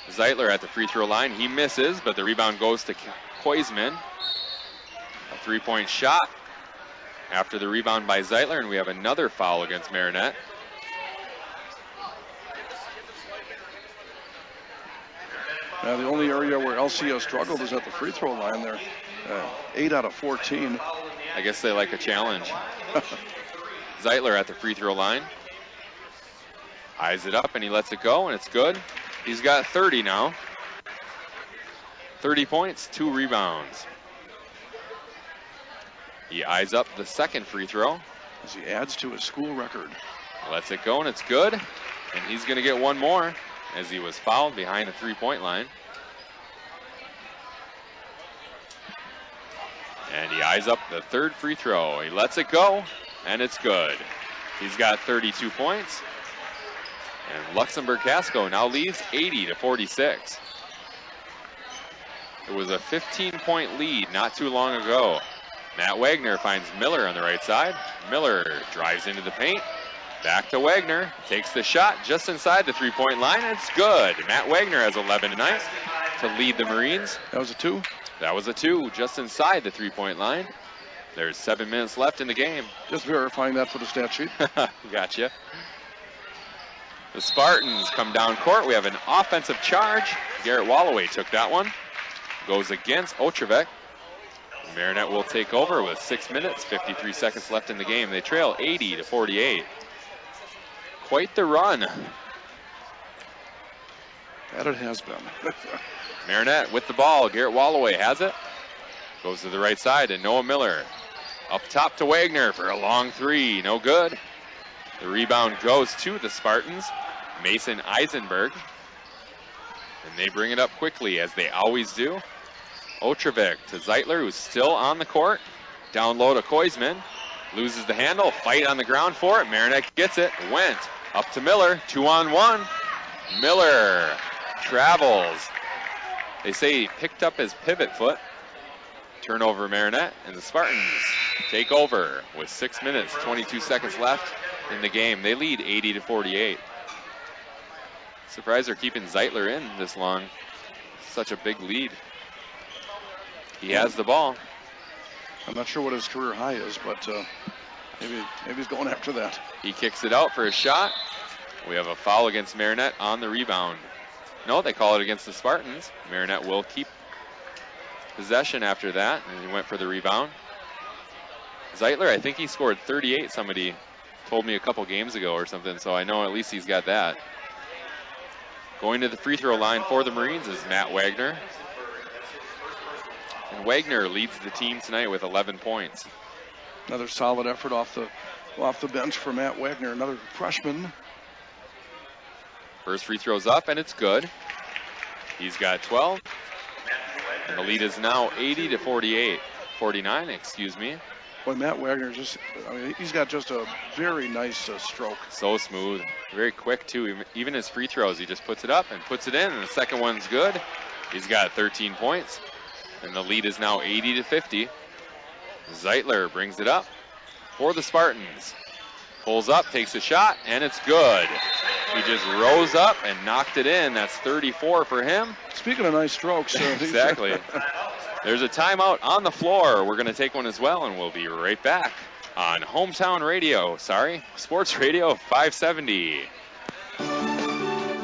Zeitler at the free throw line. He misses, but the rebound goes to Koisman. A 3-point shot after the rebound by Zeitler, and we have another foul against Marinette. Now the only area where LC has struggled is at the free throw line there. 8 out of 14. I guess they like a challenge. Zeitler at the free throw line. Eyes it up and he lets it go, and it's good. He's got 30 now. 30 points, 2 rebounds. He eyes up the second free throw. As he adds to his school record. Lets it go, and it's good. And he's going to get one more as he was fouled behind the 3-point line. And he eyes up the third free throw. He lets it go, and it's good. He's got 32 points. And Luxemberg Casco now leads 80-46. It was a 15-point lead not too long ago. Matt Wagner finds Miller on the right side. Miller drives into the paint. Back to Wagner. Takes the shot just inside the 3-point line. And it's good. Matt Wagner has 11 tonight to lead the Marines. That was a 2? That was a 2 just inside the 3-point line. There's 7 minutes left in the game. Just verifying that for the stat sheet. Gotcha. The Spartans come down court. We have an offensive charge. Garrett Walloway took that one. Goes against Otrevek. Marinette will take over with 6 minutes, 53 seconds left in the game. They trail 80-48. Quite the run. That it has been. Marinette with the ball. Garrett Walloway has it. Goes to the right side to Noah Miller. Up top to Wagner for a long 3. No good. The rebound goes to the Spartans, Mason Eisenberg. And they bring it up quickly, as they always do. Otrovic to Zeitler, who's still on the court. Down low to Koisman. Loses the handle, fight on the ground for it. Marinette gets it, went up to Miller, 2-on-1. Miller travels. They say he picked up his pivot foot. Turnover Marinette, and the Spartans take over with 6 minutes, 22 seconds left in the game. They lead 80-48. Surprised they're keeping Zeitler in this long. Such a big lead. He has the ball. I'm not sure what his career high is, but maybe he's going after that. He kicks it out for a shot. We have a foul against Marinette on the rebound. No, they call it against the Spartans. Marinette will keep possession after that, and he went for the rebound. Zeitler, I think he scored 38, somebody told me a couple games ago or something, so I know at least he's got that. Going to the free throw line for the Marines is Matt Wagner. And Wagner leads the team tonight with 11 points. Another solid effort off the bench for Matt Wagner, another freshman. First free throw's up, and it's good. He's got 12. And the lead is now 49, excuse me. Boy, Matt Wagner he's got just a very nice stroke. So smooth, very quick too. Even his free throws, he just puts it up and puts it in, and the second one's good. He's got 13 points, and the lead is now 80-50. Zeitler brings it up for the Spartans. Pulls up, takes a shot, and it's good. He just rose up and knocked it in. That's 34 for him. Speaking of nice strokes. Exactly. There's a timeout on the floor. We're going to take one as well, and we'll be right back on Sports Radio 570.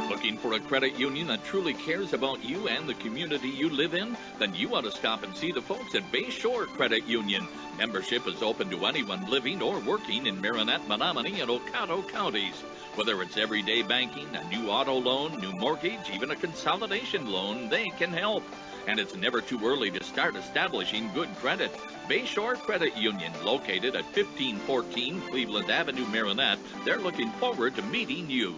Looking for a credit union that truly cares about you and the community you live in? Then you ought to stop and see the folks at Bayshore Credit Union. Membership is open to anyone living or working in Marinette, Menominee, and Oconto counties. Whether it's everyday banking, a new auto loan, new mortgage, even a consolidation loan, they can help. And it's never too early to start establishing good credit. Bayshore Credit Union, located at 1514 Cleveland Avenue, Marinette. They're looking forward to meeting you.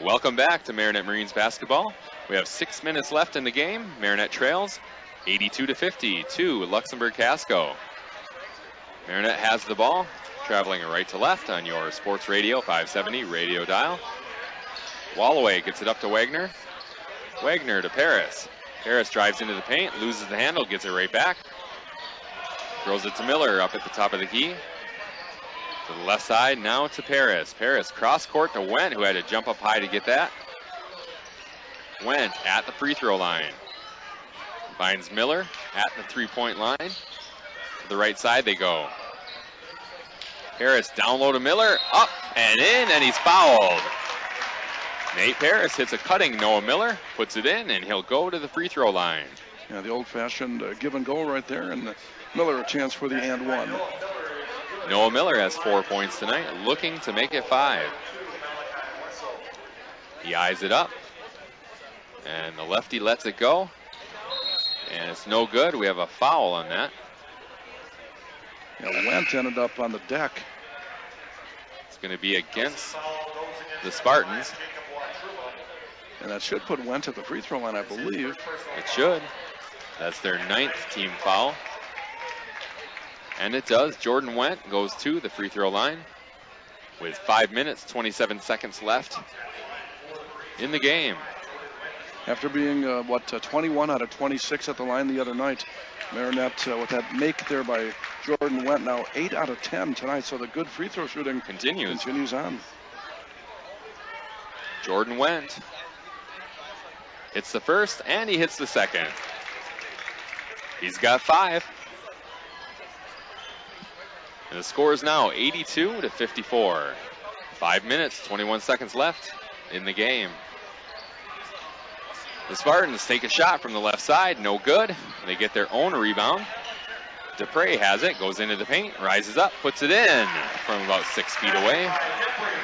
Welcome back to Marinette Marines basketball. We have 6 minutes left in the game. Marinette trails 82-50 to Luxemberg Casco. Marinette has the ball, traveling right to left on your Sports Radio 570 radio dial. Wallaway gets it up to Wagner. Wagner to Paris. Paris drives into the paint, loses the handle, gets it right back. Throws it to Miller up at the top of the key. To the left side, now to Paris. Paris cross court to Wendt, who had to jump up high to get that. Wendt at the free throw line. Finds Miller at the three-point line. To the right side they go. Paris down low to Miller, up and in, and he's fouled. Nate Paris hits a cutting Noah Miller, puts it in, and he'll go to the free throw line. Yeah, the old-fashioned give and go right there, and Miller a chance for the and one. Noah Miller has 4 points tonight, looking to make it 5. He eyes it up, and the lefty lets it go, and it's no good. We have a foul on that. Yeah, Wendt ended up on the deck. It's going to be against the Spartans. And that should put Wendt at the free throw line, I believe. It should. That's their 9th team foul. And it does. Jordan Wendt goes to the free throw line with 5 minutes, 27 seconds left in the game. After being, 21 out of 26 at the line the other night, Marinette with that make there by Jordan Wendt, now 8 out of 10 tonight, so the good free throw shooting continues on. Jordan Wendt hits the first, and he hits the second. He's got 5. And the score is now 82-54. 5 minutes, 21 seconds left in the game. The Spartans take a shot from the left side, no good. They get their own rebound. Dupre has it, goes into the paint, rises up, puts it in from about 6 feet away.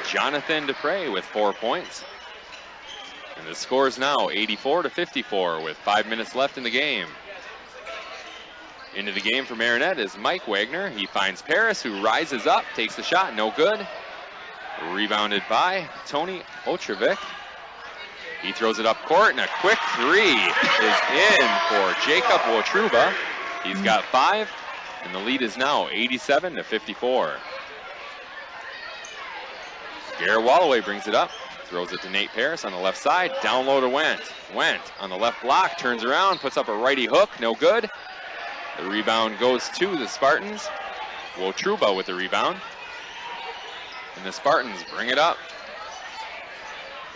Jonathan Dupre with 4 points. And the score is now 84-54 with 5 minutes left in the game. Into the game for Marinette is Mike Wagner. He finds Paris, who rises up, takes the shot, no good. Rebounded by Tony Otrovic. He throws it up court, and a quick three is in for Jacob Wotruba. He's got 5, and the lead is now 87-54. Garrett Walloway brings it up, throws it to Nate Paris on the left side. Down low to Wendt. Wendt on the left block, turns around, puts up a righty hook, no good. The rebound goes to the Spartans. Wotruba with the rebound. And the Spartans bring it up.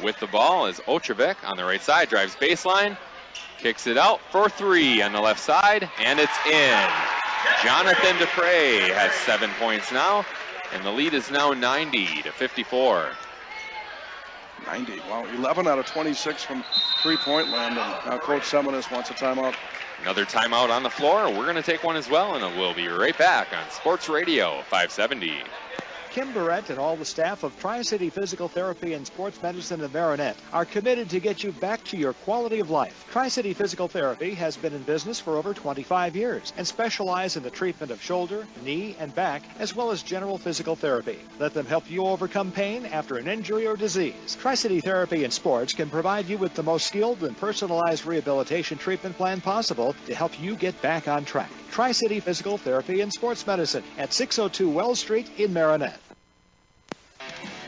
With the ball is Otrovic on the right side, drives baseline, kicks it out for 3 on the left side, and it's in. Jonathan Dupre has 7 points now, and the lead is now 90-54. 90, wow, 11 out of 26 from three-point land, and now Coach Seminis wants a timeout. Another timeout on the floor. We're going to take one as well, and we'll be right back on Sports Radio 570. Kim Barrett and all the staff of Tri-City Physical Therapy and Sports Medicine in Marinette are committed to get you back to your quality of life. Tri-City Physical Therapy has been in business for over 25 years and specialize in the treatment of shoulder, knee, and back, as well as general physical therapy. Let them help you overcome pain after an injury or disease. Tri-City Therapy and Sports can provide you with the most skilled and personalized rehabilitation treatment plan possible to help you get back on track. Tri-City Physical Therapy and Sports Medicine at 602 Wells Street in Marinette.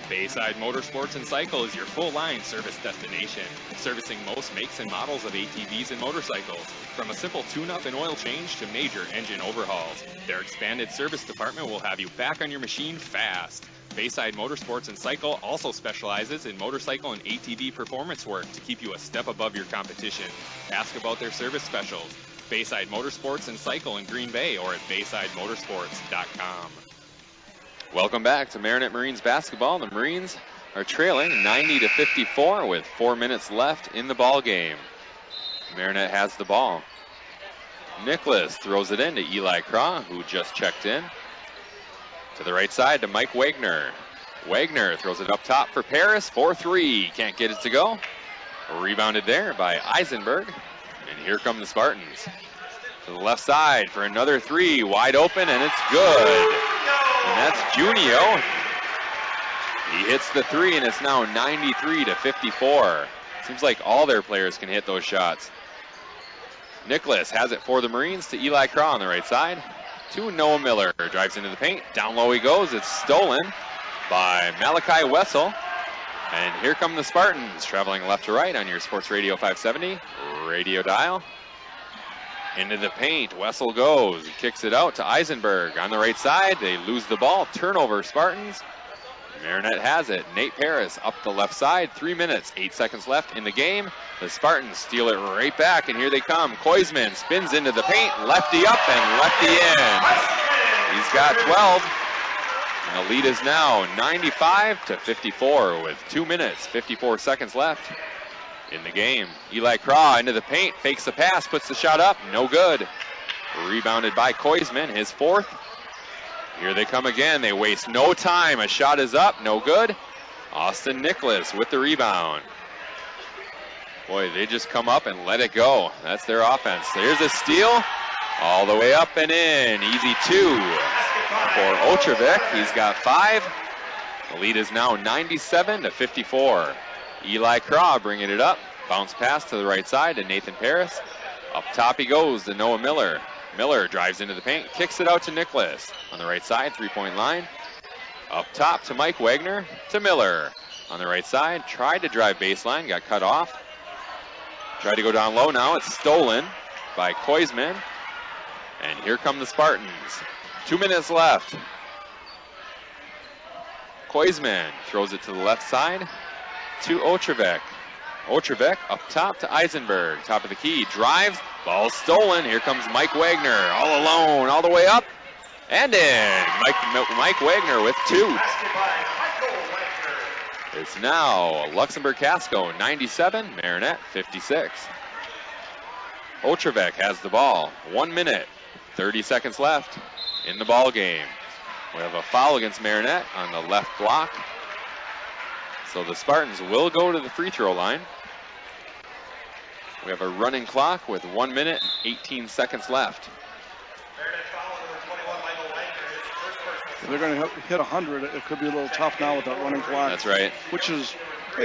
Bayside Motorsports and Cycle is your full-line service destination, servicing most makes and models of ATVs and motorcycles, from a simple tune-up and oil change to major engine overhauls. Their expanded service department will have you back on your machine fast. Bayside Motorsports and Cycle also specializes in motorcycle and ATV performance work to keep you a step above your competition. Ask about their service specials. Bayside Motorsports and Cycle in Green Bay or at BaysideMotorsports.com. Welcome back to Marinette Marines basketball. The Marines are trailing 90-54 with 4 minutes left in the ball game. Marinette has the ball. Nicholas throws it in to Eli Craw, who just checked in. To the right side to Mike Wagner. Wagner throws it up top for Paris for 3. Can't get it to go. Rebounded there by Eisenberg. And here come the Spartans. To the left side for another 3. Wide open, and it's good. And that's Junio. He hits the 3, and it's now 93-54. Seems like all their players can hit those shots. Nicholas has it for the Marines to Eli Craw on the right side. To Noah Miller. Drives into the paint. Down low he goes. It's stolen by Malachi Wessel. And here come the Spartans, traveling left to right on your Sports Radio 570 radio dial. Into the paint, Wessel goes, he kicks it out to Eisenberg on the right side. They lose the ball, turnover Spartans. Marinette has it. Nate Paris up the left side, 3 minutes, 8 seconds left in the game. The Spartans steal it right back, and here they come. Koisman spins into the paint, lefty up and lefty in. He's got 12, and the lead is now 95-54 with 2 minutes, 54 seconds left in the game. Eli Craw into the paint, fakes the pass, puts the shot up, no good. Rebounded by Koisman, his 4th. Here they come again, they waste no time. A shot is up, no good. Austin Nicholas with the rebound. Boy, they just come up and let it go. That's their offense. There's a steal, all the way up and in. Easy 2 for Otrovic. He's got 5. The lead is now 97-54. Eli Craw bringing it up. Bounce pass to the right side to Nathan Paris. Up top he goes to Noah Miller. Miller drives into the paint, kicks it out to Nicholas. On the right side, 3-point line. Up top to Mike Wagner, to Miller. On the right side, tried to drive baseline, got cut off. Tried to go down low now, it's stolen by Koisman. And here come the Spartans. 2 minutes left. Koisman throws it to the left side to Otrovic. Otrovic up top to Eisenberg. Top of the key, drives, ball stolen. Here comes Mike Wagner, all alone, all the way up and in. Mike Wagner with 2. It's now Luxemberg Casco 97, Marinette 56. Otrovic has the ball. 1 minute, 30 seconds left in the ball game. We have a foul against Marinette on the left block. So the Spartans will go to the free throw line. We have a running clock with 1 minute and 18 seconds left. If they're going to hit 100, it could be a little tough now with that running clock. That's right. Which is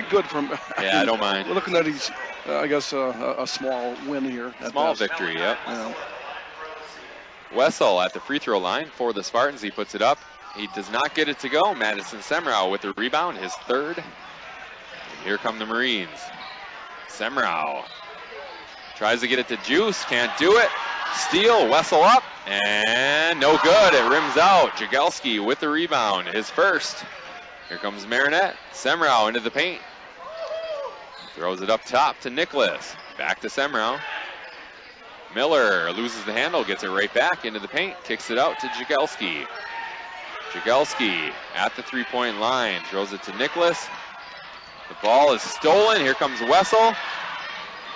good from. Yeah, I don't mind. We're looking at these, I guess, a small win here. Small victory, yep. Yeah. Wessel at the free throw line for the Spartans. He puts it up. He does not get it to go. Madison Semrau with the rebound, his third. And here come the Marines. Semrau tries to get it to Juice, can't do it. Steal, Wessel up, and no good. It rims out. Jagelski with the rebound, his first. Here comes Marinette. Semrau into the paint. Throws it up top to Nicholas. Back to Semrau. Miller loses the handle, gets it right back into the paint, kicks it out to Jagelski. Jagelski at the three-point line, throws it to Nicholas. The ball is stolen. Here comes Wessel.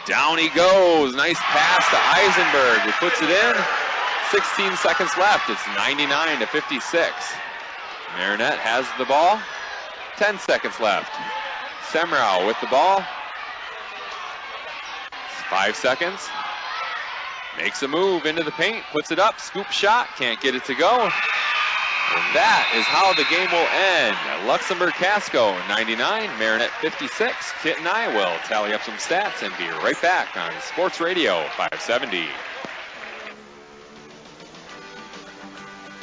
Down he goes. Nice pass to Eisenberg, who puts it in. 16 seconds left. It's 99-56. Marinette has the ball. 10 seconds left. Semrau with the ball. 5 seconds. Makes a move into the paint, puts it up, scoop shot, can't get it to go. And that is how the game will end. Luxembourg Casco 99, Marinette 56. Kit and I will tally up some stats and be right back on Sports Radio 570.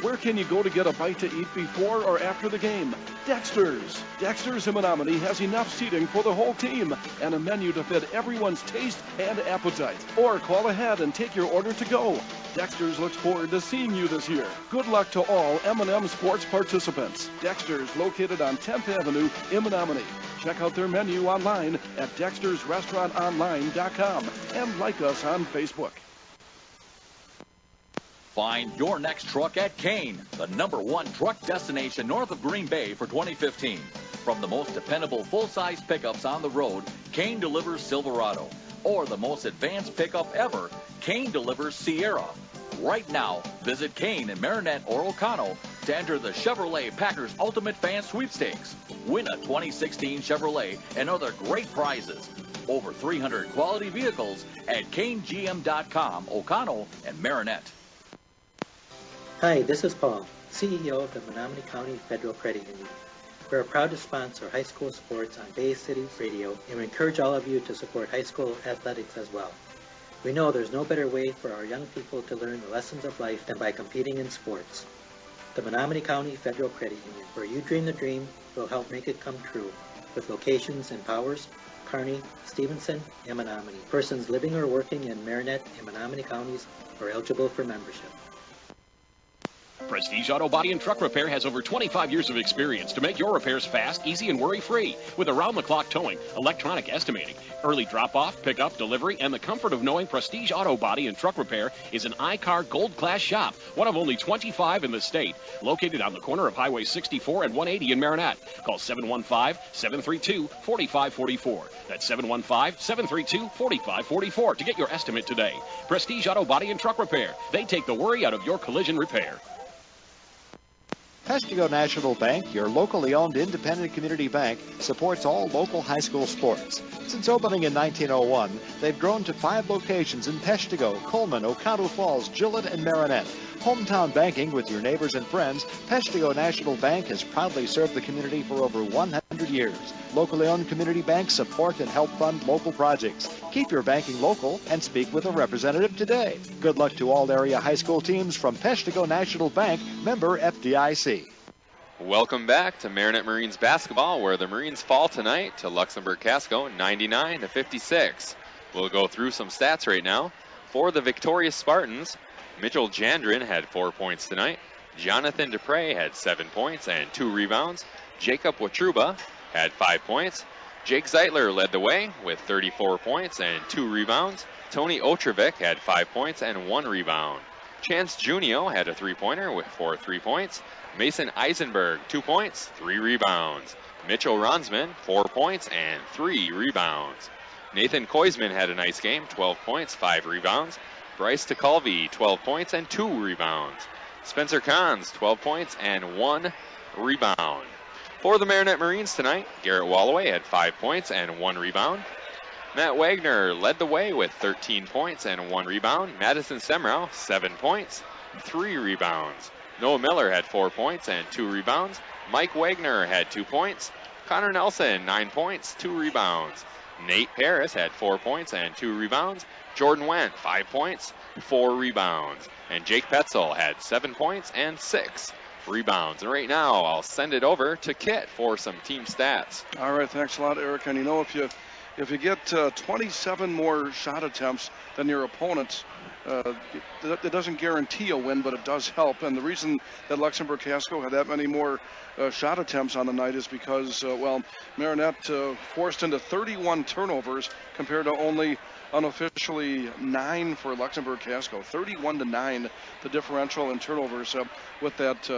Where can you go to get a bite to eat before or after the game? Dexter's. Dexter's in Menominee has enough seating for the whole team and a menu to fit everyone's taste and appetite. Or call ahead and take your order to go. Dexter's looks forward to seeing you this year. Good luck to all M&M Sports participants. Dexter's, located on 10th Avenue in Menominee. Check out their menu online at dextersrestaurantonline.com and like us on Facebook. Find your next truck at Kane, the #1 truck destination north of Green Bay for 2015. From the most dependable full-size pickups on the road, Kane delivers Silverado. Or the most advanced pickup ever, Kane delivers Sierra. Right now, visit Kane in Marinette or O'Connell to enter the Chevrolet Packers Ultimate Fan Sweepstakes. Win a 2016 Chevrolet and other great prizes. Over 300 quality vehicles at KaneGM.com, O'Connell and Marinette. Hi, this is Paul, CEO of the Menominee County Federal Credit Union. We are proud to sponsor high school sports on Bay City Radio, and we encourage all of you to support high school athletics as well. We know there's no better way for our young people to learn the lessons of life than by competing in sports. The Menominee County Federal Credit Union, where you dream the dream, will help make it come true, with locations in Powers, Kearney, Stevenson, and Menominee. Persons living or working in Marinette and Menominee counties are eligible for membership. Prestige Auto Body and Truck Repair has over 25 years of experience to make your repairs fast, easy, and worry-free. With around-the-clock towing, electronic estimating, early drop-off, pickup, delivery, and the comfort of knowing Prestige Auto Body and Truck Repair is an I-Car Gold Class shop, one of only 25 in the state, located on the corner of Highway 64 and 180 in Marinette. Call 715-732-4544. That's 715-732-4544 to get your estimate today. Prestige Auto Body and Truck Repair. They take the worry out of your collision repair. Peshtigo National Bank, your locally owned independent community bank, supports all local high school sports. Since opening in 1901, they've grown to 5 locations in Peshtigo, Coleman, Oconto Falls, Gillett, and Marinette. Hometown banking with your neighbors and friends, Peshtigo National Bank has proudly served the community for over 100 years. Locally owned community banks support and help fund local projects. Keep your banking local and speak with a representative today. Good luck to all area high school teams from Peshtigo National Bank, member FDIC. Welcome back to Marinette Marines basketball, where the Marines fall tonight to Luxembourg Casco 99-56. We'll go through some stats right now. For the victorious Spartans, Mitchell Jandrin had 4 points tonight. Jonathan Dupre had 7 points and 2 rebounds. Jacob Watruba had 5 points. Jake Zeitler led the way with 34 points and 2 rebounds. Tony Otrovic had 5 points and 1 rebound. Chance Junio had a 3-pointer with 4 3-points. Mason Eisenberg, 2 points, 3 rebounds. Mitchell Ronsman, 4 points and 3 rebounds. Nathan Koisman had a nice game, 12 points, 5 rebounds. Bryce Tekulve, 12 points and 2 rebounds. Spencer Kahns, 12 points and 1 rebound. For the Marinette Marines tonight, Garrett Walloway had 5 points and 1 rebound. Matt Wagner led the way with 13 points and 1 rebound. Madison Semrau, 7 points, 3 rebounds. Noah Miller had 4 points and 2 rebounds. Mike Wagner had 2 points. Connor Nelson, 9 points, 2 rebounds. Nate Paris had 4 points and 2 rebounds. Jordan Wendt, 5 points, 4 rebounds. And Jake Petzel had 7 points and 6 rebounds. And right now, I'll send it over to Kit for some team stats. All right, thanks a lot, Eric. And you know, if you get 27 more shot attempts than your opponents, it doesn't guarantee a win, but it does help. And the reason that Luxembourg Casco had that many more shot attempts on the night is because, Marinette forced into 31 turnovers compared to only unofficially 9 for Luxembourg Casco. 31-9, the differential in turnovers with that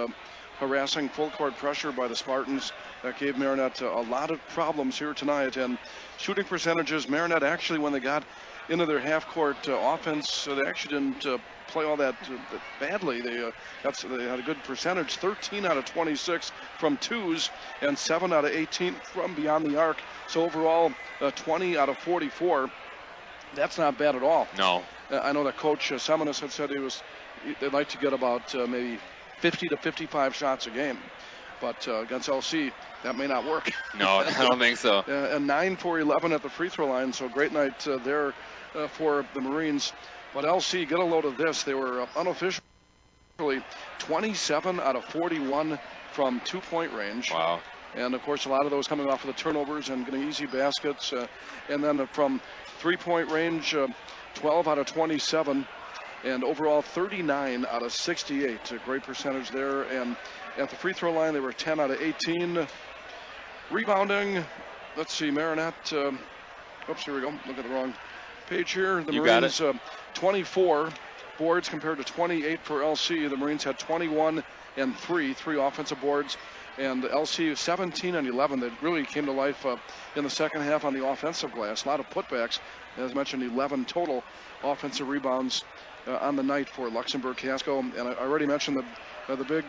harassing full court pressure by the Spartans. That gave Marinette a lot of problems here tonight. And shooting percentages, Marinette actually, when they got into their half-court offense, they actually didn't play all that badly. They had a good percentage, 13 out of 26 from twos and 7 out of 18 from beyond the arc. So overall, 20 out of 44. That's not bad at all. No. I know that Coach Seminis had said they'd like to get about maybe 50 to 55 shots a game. But against LC, that may not work. No, I don't think so. And 9 for 11 at the free throw line, so great night there for the Marines. But LC, get a load of this. They were unofficially 27 out of 41 from two-point range. Wow. And, of course, a lot of those coming off of the turnovers and getting easy baskets. And then from three-point range, 12 out of 27. And overall, 39 out of 68. A great percentage there. And at the free throw line, they were 10 out of 18. Rebounding, let's see, Marinette. Oops, here we go. Look at the wrong page here. The Marines, 24 boards compared to 28 for LC. The Marines had 21 and 3 offensive boards. And LC 17 and 11 that really came to life in the second half on the offensive glass. A lot of putbacks. As mentioned, 11 total offensive rebounds on the night for Luxembourg Casco. And I already mentioned the big,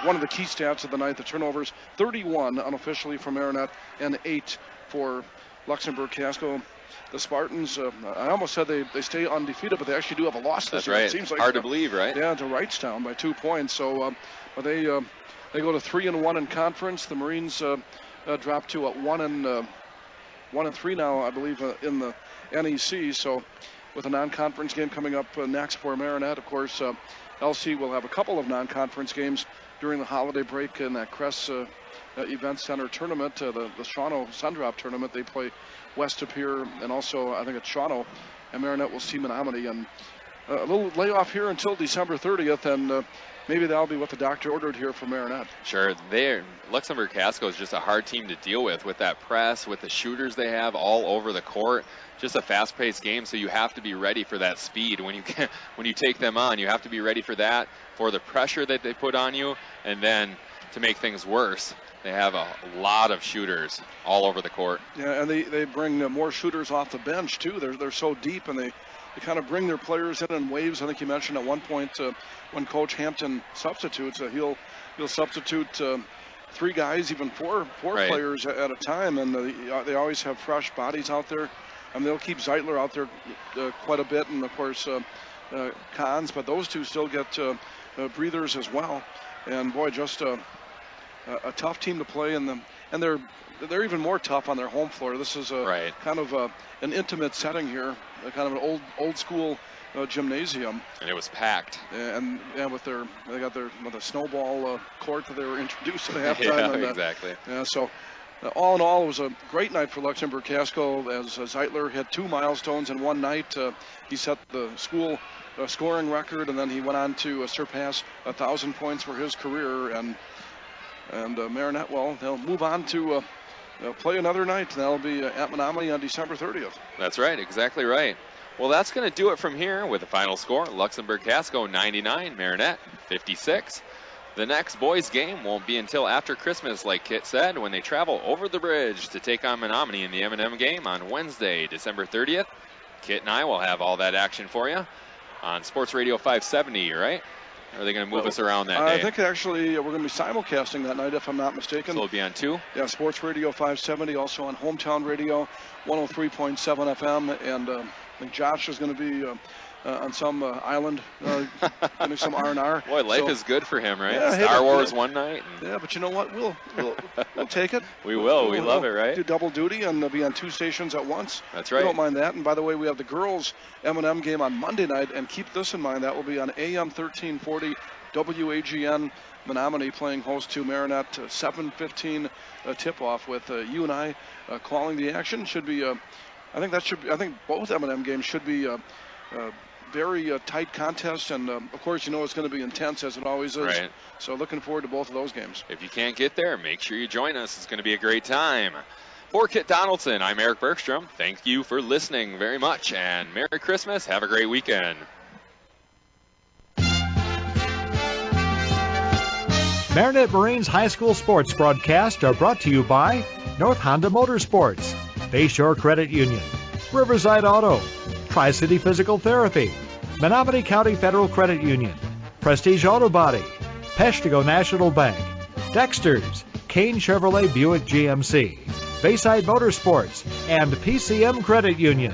one of the key stats of the night, the turnovers, 31 unofficially for Marinette and 8 for Luxembourg Casco. The Spartans, I almost said they stay undefeated, but they actually do have a loss this That's year. right. It seems like hard to believe, right? Yeah, to Wrightstown by 2 points. So but they go to 3-1 in conference. The Marines dropped to 1-3 now, I believe, in the NEC. So with a non-conference game coming up next for Marinette, of course, LC will have a couple of non-conference games during the holiday break in that Crest Event Center tournament, the Shawano Sundrop tournament. They play West of here, and also I think it's Shawano, and Marinette will see Menominee. And a little layoff here until December 30th, and maybe that'll be what the doctor ordered here for Marinette. Sure. Luxembourg Casco is just a hard team to deal with that press, with the shooters they have all over the court. Just a fast-paced game, so you have to be ready for that speed when you take them on. You have to be ready for that, for the pressure that they put on you, and then to make things worse, they have a lot of shooters all over the court. Yeah, and they bring more shooters off the bench too. They're so deep, and they kind of bring their players in waves. I think you mentioned at one point when Coach Hampton substitutes, he'll substitute 3 guys, even four right. players at a time, and they always have fresh bodies out there. And they'll keep Zeitler out there quite a bit, and of course Kahns, but those two still get breathers as well. And boy, just a tough team to play, and they're even more tough on their home floor. This is kind of an intimate setting here, kind of an old school gymnasium. And it was packed. And they got the snowball court that they were introduced at halftime. Yeah, and, exactly. So. All in all, it was a great night for Luxembourg Casco as Zeitler hit 2 milestones in one night. He set the school scoring record, and then he went on to surpass 1,000 points for his career. And Marinette, well, they'll move on to play another night. That'll be at Menominee on December 30th. That's right, exactly right. Well, that's going to do it from here with the final score. Luxembourg Casco 99, Marinette 56. The next boys game won't be until after Christmas, like Kit said, when they travel over the bridge to take on Menominee in the M&M game on Wednesday, December 30th. Kit and I will have all that action for you on Sports Radio 570, right? Or are they going to move us around that day? I think actually we're going to be simulcasting that night, if I'm not mistaken. So it'll be on 2? Yeah, Sports Radio 570, also on Hometown Radio, 103.7 FM, and I think Josh is going to be on some island, getting some R&R. Boy, life is good for him, right? Yeah, Star Wars one night. Yeah, but you know what? We'll take it. We will. We love it, right? Do double duty and be on 2 stations at once. That's right. We don't mind that. And by the way, we have the girls M&M game on Monday night, and keep this in mind. That will be on AM 1340 WAGN. Menominee playing host to Marinette. 7:15 tip-off with you and I calling the action. Should be. I think both M&M games should be. Very tight contest, and of course, you know it's going to be intense as it always is. Right. So looking forward to both of those games. If you can't get there, make sure you join us. It's going to be a great time. For Kit Donaldson, I'm Eric Bergstrom. Thank you for listening very much, and Merry Christmas. Have a great weekend. Marinette Marines High School sports broadcasts are brought to you by North Honda Motorsports, Bayshore Credit Union, Riverside Auto, Tri-City Physical Therapy, Menominee County Federal Credit Union, Prestige Auto Body, Peshtigo National Bank, Dexter's, Kane Chevrolet Buick GMC, Bayside Motorsports, and PCM Credit Union.